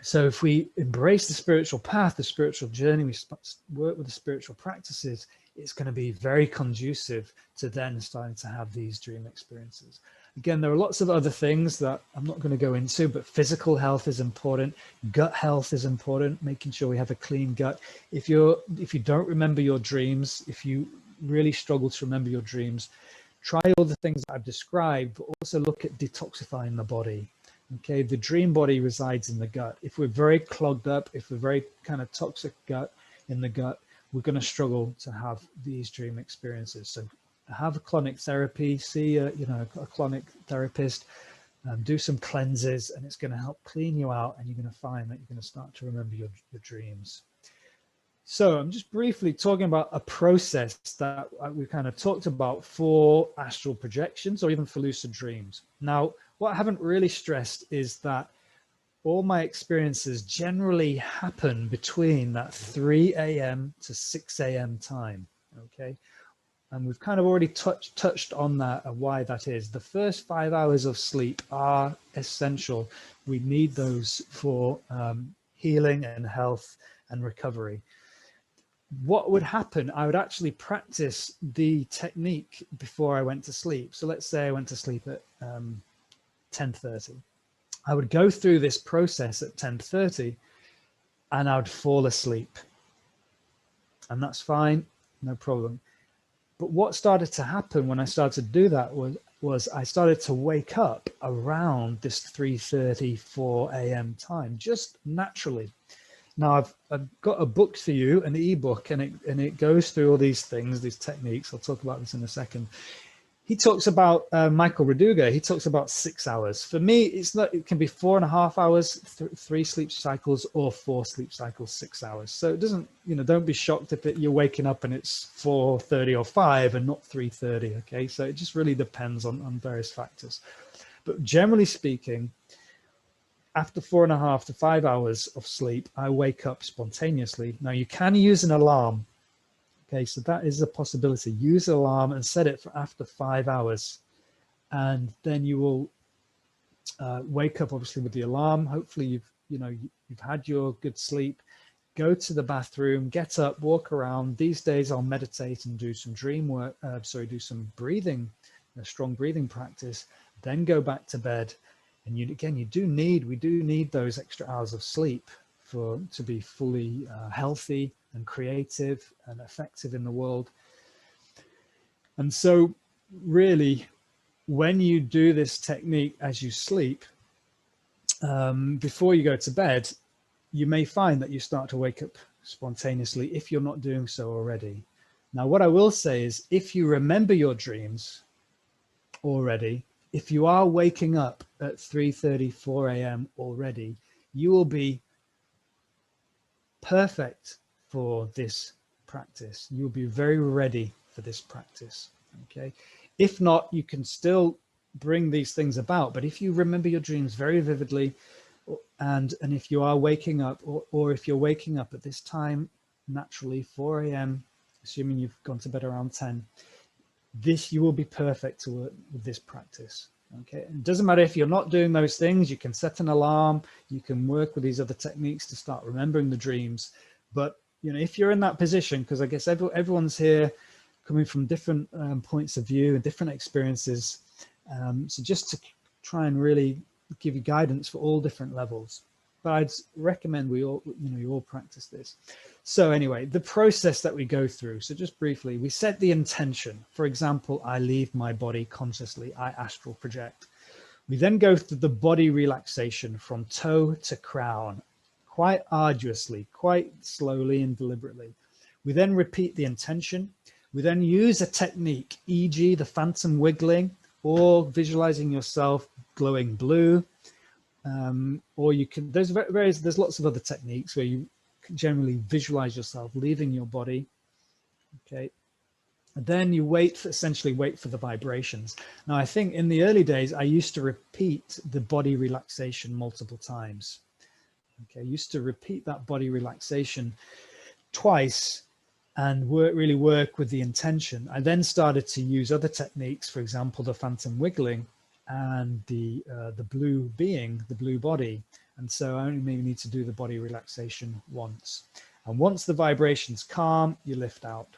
So if we embrace the spiritual path, the spiritual journey, we work with the spiritual practices, it's going to be very conducive to then starting to have these dream experiences. Again, there are lots of other things that I'm not going to go into, but physical health is important. Gut health is important, making sure we have a clean gut. If you don't remember your dreams, if you really struggle to remember your dreams, try all the things that I've described, but also look at detoxifying the body. Okay, the dream body resides in the gut. If we're very clogged up, if we're very kind of toxic gut in the gut, we're going to struggle to have these dream experiences. So have a colonic therapy, see a colonic therapist, do some cleanses, and it's going to help clean you out, and you're going to find that you're going to start to remember your dreams. So I'm just briefly talking about a process that we kind of talked about for astral projections or even for lucid dreams. Now, what I haven't really stressed is that all my experiences generally happen between that 3 a.m. to 6 a.m. time, okay? And we've kind of already touched on that and why that is. The first 5 hours of sleep are essential. We need those for healing and health and recovery. What would happen, I would actually practice the technique before I went to sleep. So let's say I went to sleep at 10:30. I would go through this process at 10:30 and I would fall asleep. And that's fine, no problem. But what started to happen when I started to do that was was I started to wake up around this 3:30, 4 a.m. time, just naturally. Now I've got a book for you, an ebook, and it goes through all these things, these techniques. I'll talk about this in a second. He talks about Michael Reduga. He talks about 6 hours. For me, it's not. It can be 4.5 hours, 3 sleep cycles, or 4 sleep cycles, 6 hours. So it doesn't. Don't be shocked if you're waking up and it's 4:30 or 5 and not 3:30. Okay, so it just really depends on various factors. But generally speaking, after 4.5 to 5 hours of sleep, I wake up spontaneously. Now you can use an alarm. Okay, so that is a possibility. Use an alarm and set it for after 5 hours. And then you will wake up obviously with the alarm. Hopefully you've had your good sleep. Go to the bathroom, get up, walk around. These days I'll meditate and do some dream work, do some breathing, strong breathing practice, then go back to bed. And we do need those extra hours of sleep to be fully healthy and creative and effective in the world. And so really, when you do this technique as you sleep, before you go to bed, you may find that you start to wake up spontaneously if you're not doing so already. Now, what I will say is, if you remember your dreams already, if you are waking up at 3:30, 4 a.m. already, you will be perfect for this practice. You'll be very ready for this practice. Okay. If not, you can still bring these things about. But if you remember your dreams very vividly, and if you are waking up, or if you're waking up at this time naturally, 4 a.m., assuming you've gone to bed around 10, you will be perfect to work with this practice. Okay, it doesn't matter if you're not doing those things. You can set an alarm, you can work with these other techniques to start remembering the dreams. But if you're in that position, because I guess everyone's here coming from different points of view and different experiences, so just to try and really give you guidance for all different levels. But I'd recommend you all practice this. So anyway, the process that we go through. So just briefly, we set the intention. For example, I leave my body consciously, I astral project. We then go through the body relaxation from toe to crown, quite arduously, quite slowly and deliberately. We then repeat the intention. We then use a technique, e.g. the phantom wiggling, or visualizing yourself glowing blue. Or you can, there's lots of other techniques where you can generally visualize yourself leaving your body. Okay. And then you essentially wait for the vibrations. Now, I think in the early days, I used to repeat the body relaxation multiple times. Okay. I used to repeat that body relaxation twice and really work with the intention. I then started to use other techniques, for example, the phantom wiggling and the blue being, the blue body. And so I only maybe need to do the body relaxation once. And once the vibration's calm, you lift out.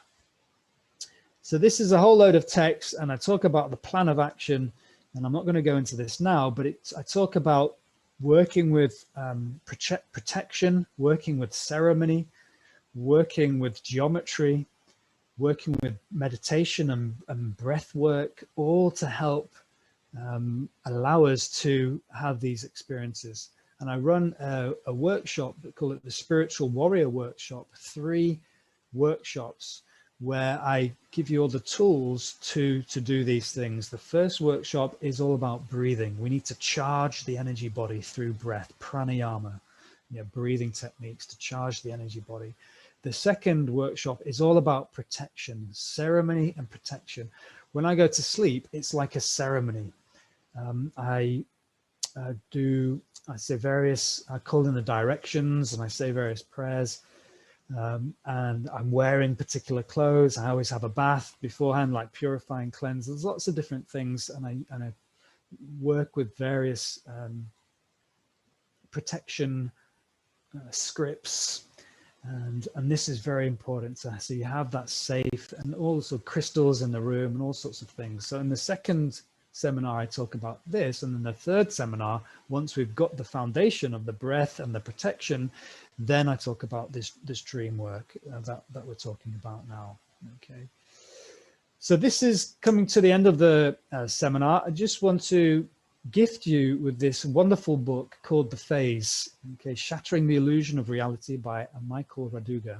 So this is a whole load of text, and I talk about the plan of action, and I'm not going to go into this now, but I talk about working with protection, working with ceremony, working with geometry, working with meditation and breath work, all to help allow us to have these experiences. And I run a workshop, we call it the Spiritual Warrior Workshop, 3 workshops where I give you all the tools to do these things. The first workshop is all about breathing. We need to charge the energy body through breath, pranayama, breathing techniques to charge the energy body. The second workshop is all about protection, ceremony and protection. When I go to sleep, it's like a ceremony. I call in the directions and I say various prayers, and I'm wearing particular clothes. I always have a bath beforehand, like purifying, cleanse. There's lots of different things, and I work with various protection scripts, and this is very important. So you have that safe, and also crystals in the room and all sorts of things. So in the second seminar, I talk about this, and then the third seminar, once we've got the foundation of the breath and the protection, then I talk about this dream work that we're talking about now. Okay. So this is coming to the end of the seminar. I just want to gift you with this wonderful book called The Phase, okay, Shattering the Illusion of Reality by Michael Raduga.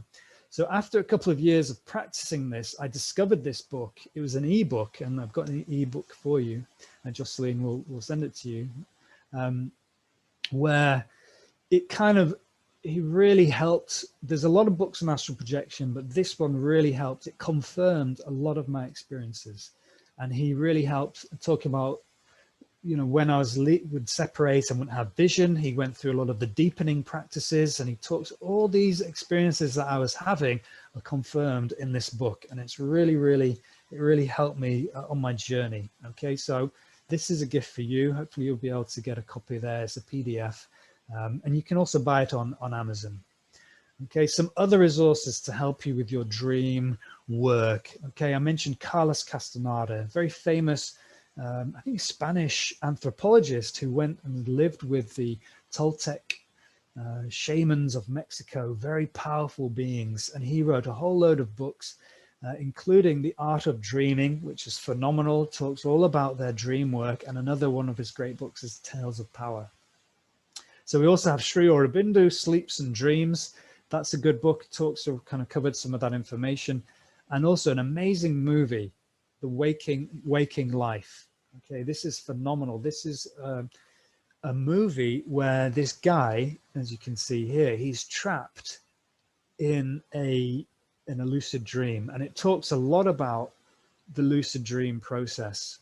So after a couple of years of practicing this, I discovered this book. It was an ebook, and I've got an ebook for you, and Jocelyn will send it to you, where it kind of, he really helped. There's a lot of books on astral projection, but this one really helped. It confirmed a lot of my experiences, and he really helped talk about, you know, when I would separate and wouldn't have vision. He went through a lot of the deepening practices, and he talks all these experiences that I was having are confirmed in this book, and it's really, it really helped me on my journey. Okay, so this is a gift for you. Hopefully you'll be able to get a copy there. It's a PDF. And you can also buy it on Amazon. Okay, some other resources to help you with your dream work. Okay, I mentioned Carlos Castaneda, very famous, I think Spanish anthropologist who went and lived with the Toltec shamans of Mexico, very powerful beings. And he wrote a whole load of books, including The Art of Dreaming, which is phenomenal, talks all about their dream work. And another one of his great books is Tales of Power. So we also have Sri Aurobindo, Sleeps and Dreams. That's a good book. Talks to kind of covered some of that information, and also an amazing movie, The Waking Life. Okay, this is phenomenal. This is a movie where this guy, as you can see here, he's trapped in a lucid dream, and it talks a lot about the lucid dream process.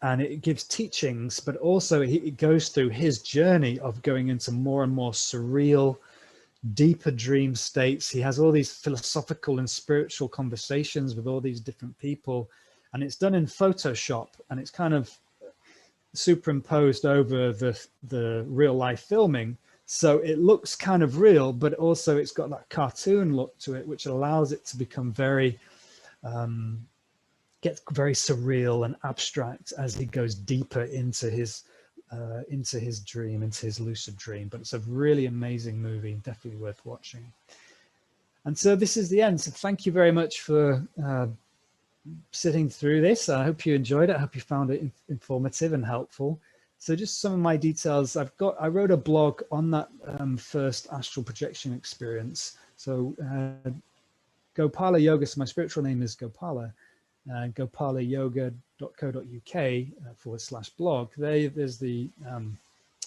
And it gives teachings, but also it goes through his journey of going into more and more surreal, deeper dream states. He has all these philosophical and spiritual conversations with all these different people, and it's done in Photoshop, and it's kind of superimposed over the real life filming. So it looks kind of real, but also it's got that cartoon look to it, which allows it to become very, gets very surreal and abstract as he goes deeper into his dream, into his lucid dream. But it's a really amazing movie, definitely worth watching. And so this is the end. So thank you very much for sitting through this. I hope you enjoyed it. I hope you found it informative and helpful. So just some of my details. I wrote a blog on that first astral projection experience. So Gopala Yoga, so my spiritual name is Gopala. gopalayoga.co.uk /blog. There's the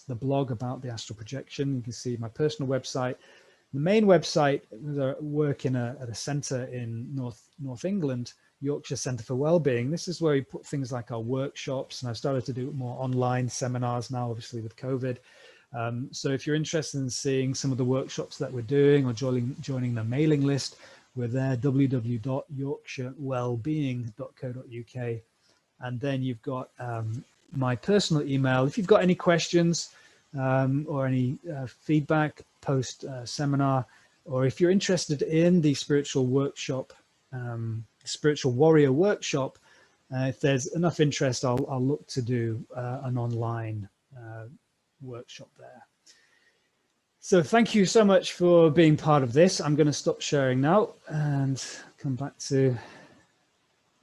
blog about the astral projection. You can see my personal website. The main website, I work at a centre in North England, Yorkshire Centre for Wellbeing. This is where we put things like our workshops, and I've started to do more online seminars now, obviously with COVID. So if you're interested in seeing some of the workshops that we're doing or joining the mailing list, we're there, www.yorkshirewellbeing.co.uk. And then you've got my personal email. If you've got any questions or any feedback post seminar, or if you're interested in the spiritual workshop, spiritual warrior workshop, if there's enough interest, I'll look to do an online workshop there. So thank you so much for being part of this. I'm going to stop sharing now and come back to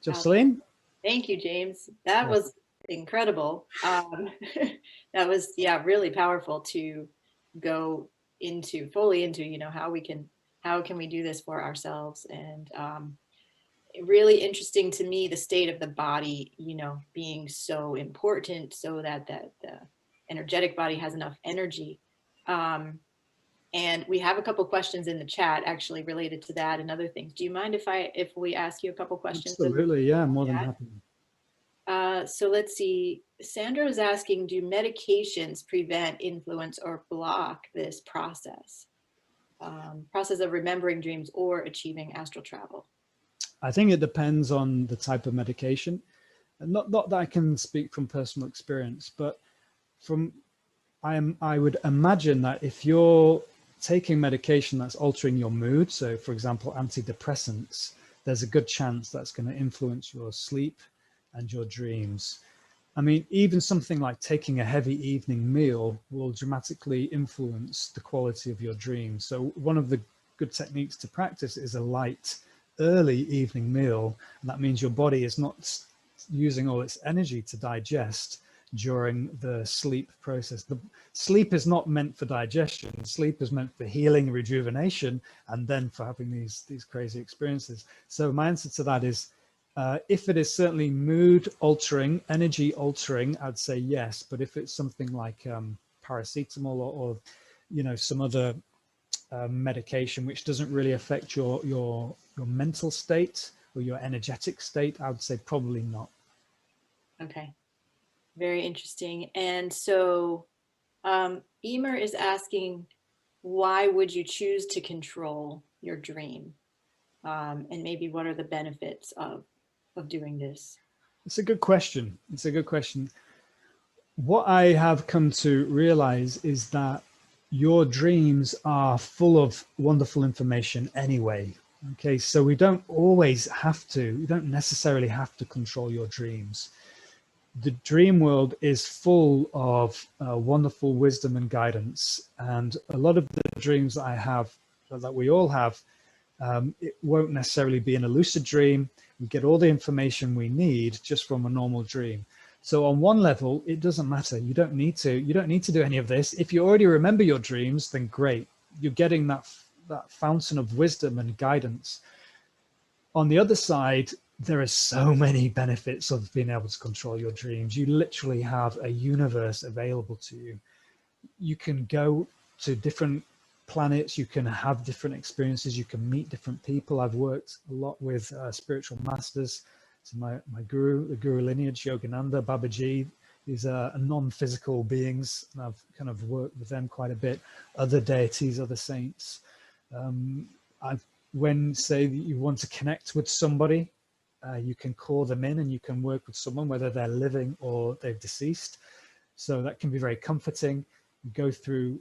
Jocelyn. Thank you, James. That was incredible. That was, really powerful to go fully into, how can we do this for ourselves? And really interesting to me, the state of the body, being so important so that the energetic body has enough energy. And we have a couple questions in the chat actually related to that and other things. Do you mind if we ask you a couple questions? Absolutely, yeah, more than happy. So let's see. Sandra is asking, do medications prevent, influence, or block this process of remembering dreams or achieving astral travel? I think it depends on the type of medication. Not that I can speak from personal experience, but I would imagine that if you're taking medication that's altering your mood, so for example, antidepressants, there's a good chance that's going to influence your sleep and your dreams. I mean, even something like taking a heavy evening meal will dramatically influence the quality of your dreams. So one of the good techniques to practice is a light early evening meal, and that means your body is not using all its energy to digest during the sleep process. The sleep is not meant for digestion. Sleep is meant for healing, rejuvenation, and then for having these crazy experiences. So my answer to that is, if it is certainly mood altering, energy altering, I'd say yes. But if it's something like paracetamol or some other medication which doesn't really affect your mental state or your energetic state, I would say probably not. Okay, very interesting. And so Emer is asking, why would you choose to control your dream? And maybe what are the benefits of doing this? It's a good question. It's a good question. What I have come to realize is that your dreams are full of wonderful information anyway. Okay, so we don't necessarily have to control your dreams. The dream world is full of wonderful wisdom and guidance. And a lot of the dreams that I have, that we all have, it won't necessarily be in a lucid dream. We get all the information we need just from a normal dream. So on one level, it doesn't matter. You don't need to do any of this. If you already remember your dreams, then great. You're getting that fountain of wisdom and guidance. On the other side, there are so many benefits of being able to control your dreams. You literally have a universe available to you. You can go to different planets, you can have different experiences, you can meet different people. I've worked a lot with spiritual masters. So my guru, the guru lineage, Yogananda, Babaji, these are non-physical beings, and I've kind of worked with them quite a bit. Other deities, other saints. When say that you want to connect with somebody, you can call them in and you can work with someone, whether they're living or they've deceased. So that can be very comforting. You go through,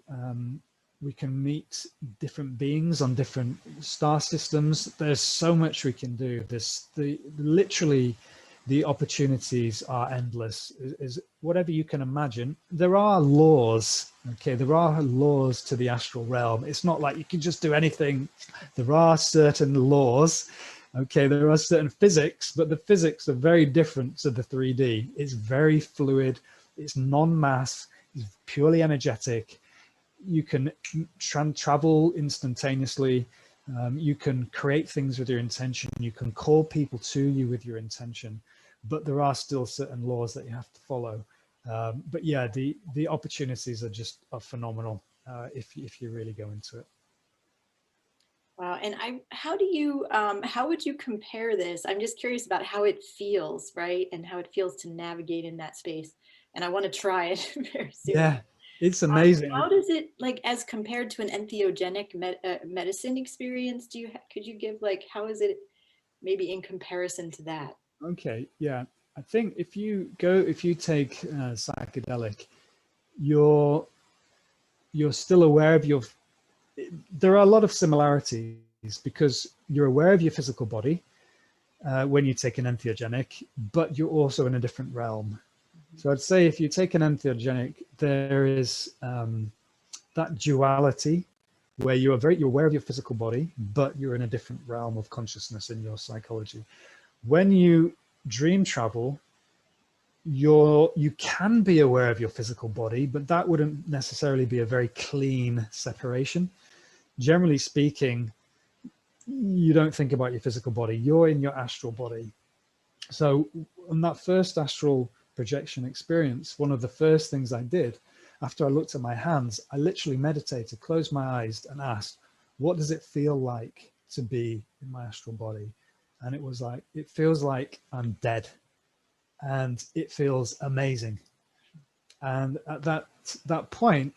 we can meet different beings on different star systems. There's so much we can do. Literally, the opportunities are endless. Is whatever you can imagine. There are laws. Okay, there are laws to the astral realm. It's not like you can just do anything. There are certain laws. Okay, there are certain physics, but the physics are very different to the 3D. It's very fluid. It's non-mass. It's purely energetic. You can travel instantaneously. You can create things with your intention. You can call people to you with your intention, but there are still certain laws that you have to follow. But yeah, the opportunities are phenomenal if you really go into it. Wow. And how would you compare this? I'm just curious about how it feels, right? And how it feels to navigate in that space. And I want to try it very soon. Yeah, it's amazing. How does it, like, as compared to an entheogenic medicine experience, could you give, like, how is it maybe in comparison to that? Okay, yeah. I think if you take psychedelic, you're still aware of there are a lot of similarities because you're aware of your physical body when you take an entheogenic, but you're also in a different realm. So I'd say if you take an entheogenic, there is that duality where you're aware of your physical body, but you're in a different realm of consciousness in your psychology. When you dream travel, you can be aware of your physical body, but that wouldn't necessarily be a very clean separation. Generally speaking, you don't think about your physical body. You're in your astral body. So on that first astral projection experience, one of the first things I did after I looked at my hands, I literally meditated, closed my eyes and asked, what does it feel like to be in my astral body? And it was like, it feels like I'm dead and it feels amazing. And at that point,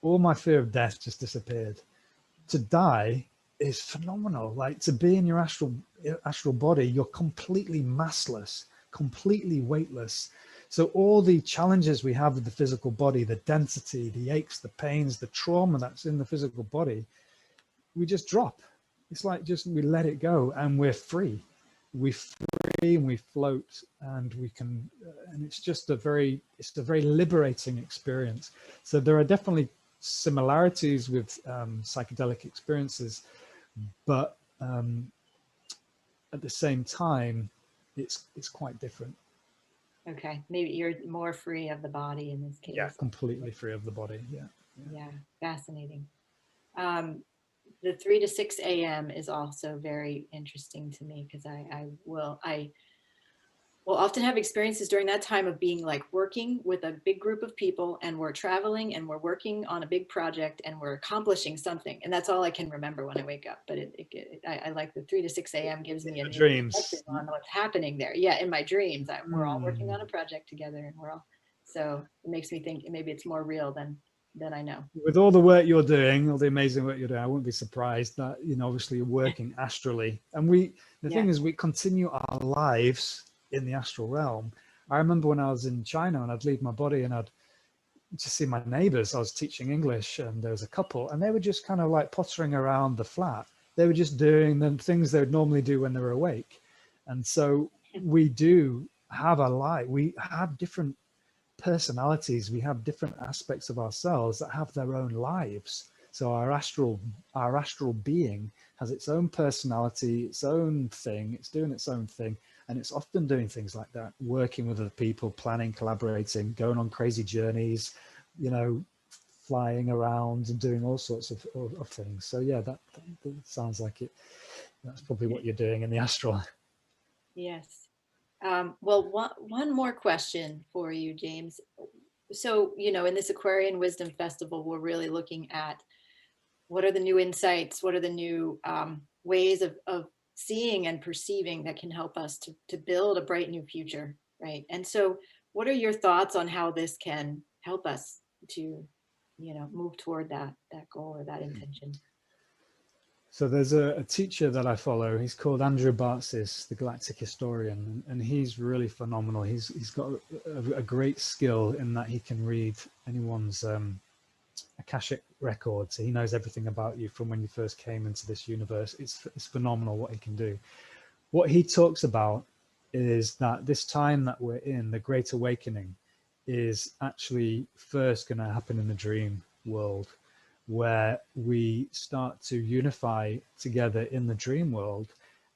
all my fear of death just disappeared. To die is phenomenal. Like, to be in your astral body, you're completely massless, completely weightless. So all the challenges we have with the physical body, the density, the aches, the pains, the trauma that's in the physical body, we just drop. It's like we let it go and we're free. We free and we float, and we can, and it's a very liberating experience. So there are definitely similarities with psychedelic experiences, but at the same time, it's quite different. Okay, maybe you're more free of the body in this Yeah, case. completely free of the body. Yeah. Yeah, fascinating. Um, the 3 to 6 a.m. is also very interesting to me because I will often have experiences during that time of being like working with a big group of people, and we're traveling and we're working on a big project and we're accomplishing something, and that's all I can remember when I wake up. But I like the 3 to 6 a.m. gives me The a dreams. perspective on what's happening there. Yeah, in my dreams, we're all working Mm. on a project together, and we're all, so it makes me think maybe it's more real than I know. With all the work you're doing, all the amazing work you're doing, I wouldn't be surprised that, obviously you're working astrally. And the Yeah. thing is, we continue our lives in the astral realm. I remember when I was in China and I'd leave my body and I'd just see my neighbors. I was teaching English and there was a couple and they were just kind of like pottering around the flat. They were just doing the things they would normally do when they were awake. And so we do have a life. We have different personalities, we have different aspects of ourselves that have their own lives. So our astral being has its own personality, its own thing, it's doing its own thing, and it's often doing things like that, working with other people, planning, collaborating, going on crazy journeys, flying around and doing all sorts of things. So yeah, that sounds like it. That's probably what you're doing in the astral. Yes. Well, one more question for you, James. So, in this Aquarian Wisdom Festival, we're really looking at what are the new insights, what are the new ways of seeing and perceiving that can help us to build a bright new future, right? And so, what are your thoughts on how this can help us to, move toward that goal or that intention? So there's a teacher that I follow. He's called Andrew Bartzis, the Galactic Historian, and he's really phenomenal. He's got a great skill in that he can read anyone's Akashic records. He knows everything about you from when you first came into this universe. It's phenomenal what he can do. What he talks about is that this time that we're in, the Great Awakening, is actually first going to happen in the dream world, where we start to unify together in the dream world,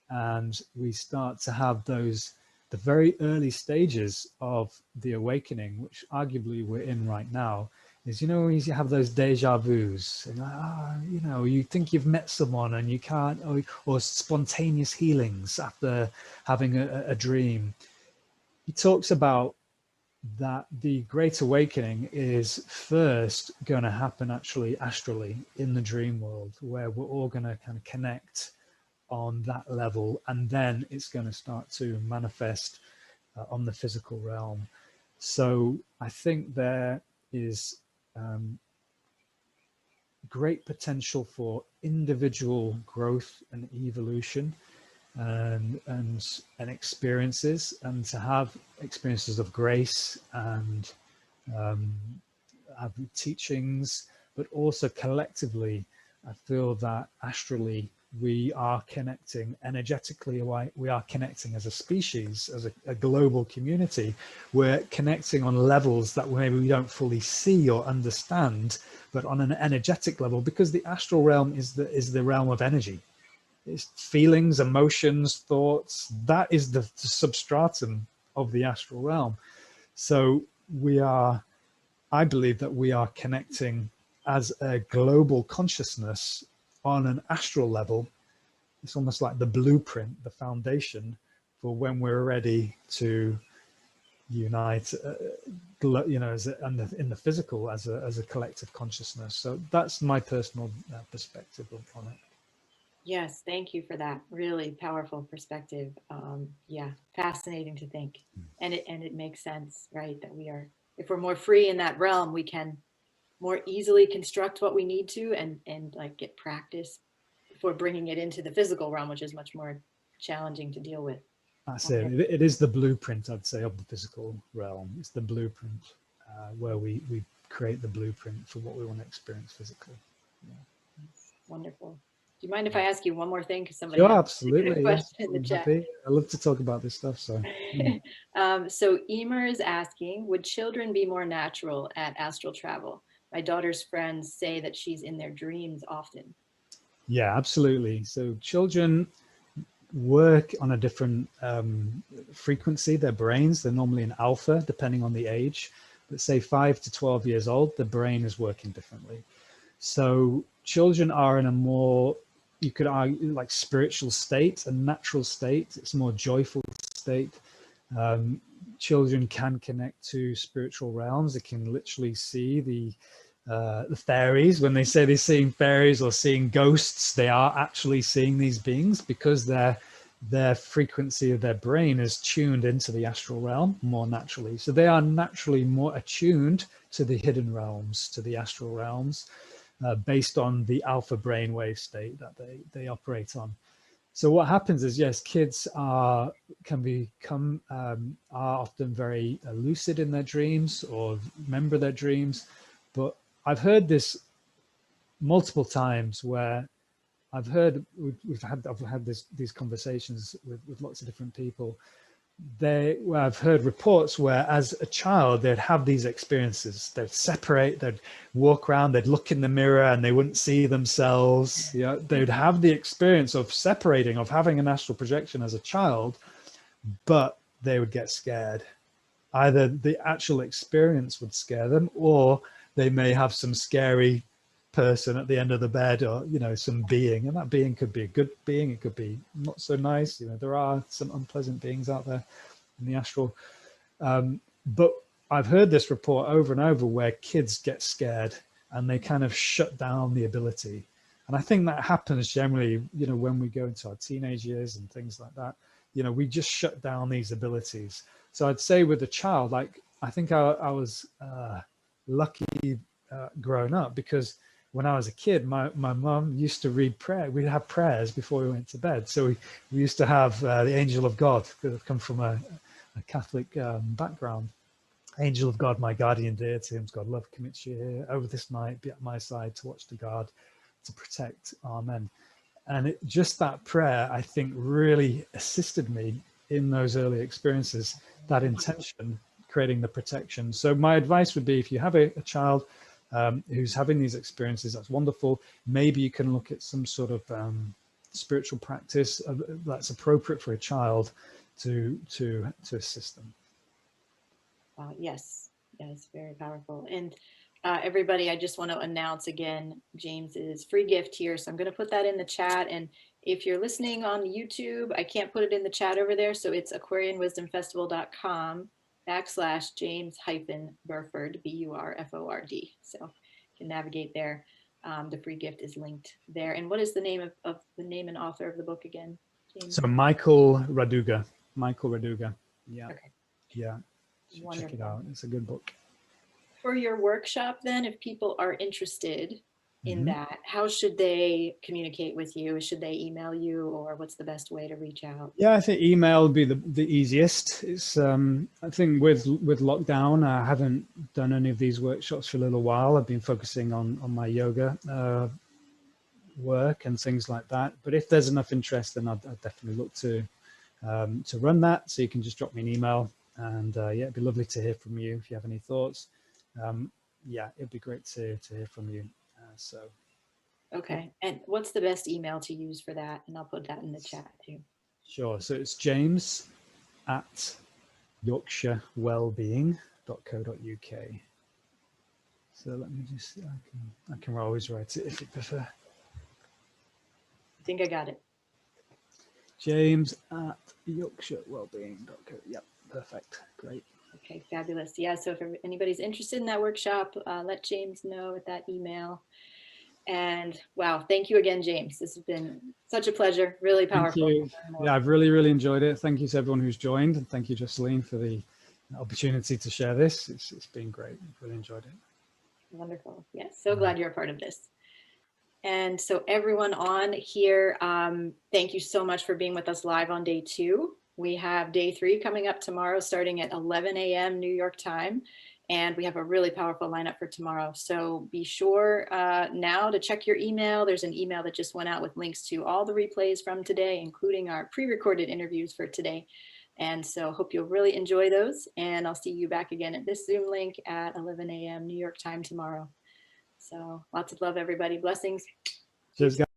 and we start to have the very early stages of the awakening, which arguably we're in right now. Is, you have those deja vus, and you think you've met someone and you can't, or spontaneous healings after having a dream. He talks about that the Great Awakening is first going to happen actually astrally in the dream world, where we're all going to kind of connect on that level, and then it's going to start to manifest on the physical realm. So I think there is great potential for individual growth and evolution and experiences, and to have experiences of grace and um, have teachings, but also collectively, I feel that astrally we are connecting energetically. We are connecting as a species, as a global community. We're connecting on levels that maybe we don't fully see or understand, but on an energetic level, because the astral realm is the realm of energy. It's feelings, emotions, thoughts. That is the substratum of the astral realm. So I believe that we are connecting as a global consciousness on an astral level. It's almost like the blueprint, the foundation for when we're ready to unite, in the physical as a collective consciousness. So that's my personal perspective on it. Yes, thank you for that really powerful perspective. Yeah, fascinating to think, and it makes sense, right? That if we're more free in that realm, we can more easily construct what we need to, and like get practice before bringing it into the physical realm, which is much more challenging to deal with. That's it. Okay. It is the blueprint, I'd say, of the physical realm. It's the blueprint where we create the blueprint for what we want to experience physically. Yeah. Wonderful. Do you mind if I ask you one more thing? Because somebody Sure, has a absolutely. Yeah, question in the I'm chat. happy. I love to talk about this stuff. So, So Emer is asking, would children be more natural at astral travel? My daughter's friends say that she's in their dreams often. yeah, absolutely. So, children, work on a different frequency. Their brains, they're normally in alpha, depending on the age. But say 5 to 12 years old, the brain is working differently. So children are in a more, you could argue, like spiritual state, a natural state. It's a more joyful state. Children can connect to spiritual realms. They can literally see the fairies. When they say they're seeing fairies or seeing ghosts, they are actually seeing these beings because their frequency of their brain is tuned into the astral realm more naturally. So they are naturally more attuned to the hidden realms, to the astral realms, based on the alpha brainwave state that they operate on. So what happens is, yes, kids are often very lucid in their dreams or remember their dreams. But I've heard this multiple times where I've had these conversations with lots of different people. Where I've heard reports where as a child they'd have these experiences. They'd separate, they'd walk around, they'd look in the mirror and they wouldn't see themselves. You know, they'd have the experience of separating, of having an astral projection as a child, but they would get scared. Either the actual experience would scare them, or they may have some scary person at the end of the bed, or some being, and that being could be a good being, it could be not so nice. There are some unpleasant beings out there in the astral, but I've heard this report over and over where kids get scared and they kind of shut down the ability. And I think that happens generally when we go into our teenage years and things like that. We just shut down these abilities. So I'd say with a child, like I think I was lucky growing up, because when I was a kid, my mum used to read prayer. We'd have prayers before we went to bed. So we used to have the angel of God, because I've come from a Catholic background. Angel of God, my guardian dear, to whom God love commits you here. Over this night, be at my side to watch the guard, to protect. Amen. And just that prayer, I think, really assisted me in those early experiences, that intention, creating the protection. So my advice would be, if you have a child who's having these experiences, that's wonderful. Maybe you can look at some sort of spiritual practice that's appropriate for a child to assist them. Yes, very powerful. And everybody, I just want to announce again James's free gift here. So I'm going to put that in the chat. And if you're listening on YouTube, I can't put it in the chat over there. So it's aquarianwisdomfestival.com/James-Burford, Burford. So you can navigate there. The free gift is linked there. And what is the name of the name and author of the book again, James? So Michael Raduga. Yeah. Okay. Yeah. Check it out. It's a good book. For your workshop, then, if people are interested in that, how should they communicate with you? Should they email you, or what's the best way to reach out? Yeah, I think email would be the easiest. It's I think with lockdown, I haven't done any of these workshops for a little while. I've been focusing on my yoga work and things like that. But if there's enough interest, then I'd definitely look to run that. So you can just drop me an email, and yeah, it'd be lovely to hear from you if you have any thoughts. Yeah, it'd be great to hear from you. Okay, and what's the best email to use for that? And I'll put that in the chat too. Sure. So it's james@yorkshirewellbeing.co.uk. So let me just see. I can always write it if you prefer. I think I got it. James@yorkshirewellbeing.co. Yep, perfect. Great. Okay, fabulous. Yeah, so if anybody's interested in that workshop, let James know with that email. And wow, thank you again, James. This has been such a pleasure, really powerful. Thank you. Yeah, I've really enjoyed it. Thank you to everyone who's joined, and thank you, Jocelyn, for the opportunity to share this. It's been great. I've really enjoyed it. Wonderful. Yes, so glad you're a part of this. And so everyone on here, thank you so much for being with us live on day 2. We have day 3 coming up tomorrow, starting at 11 a.m. New York time. And we have a really powerful lineup for tomorrow. So be sure now to check your email. There's an email that just went out with links to all the replays from today, including our pre-recorded interviews for today. And so hope you'll really enjoy those. And I'll see you back again at this Zoom link at 11 a.m. New York time tomorrow. So lots of love, everybody. Blessings. Cheers, guys.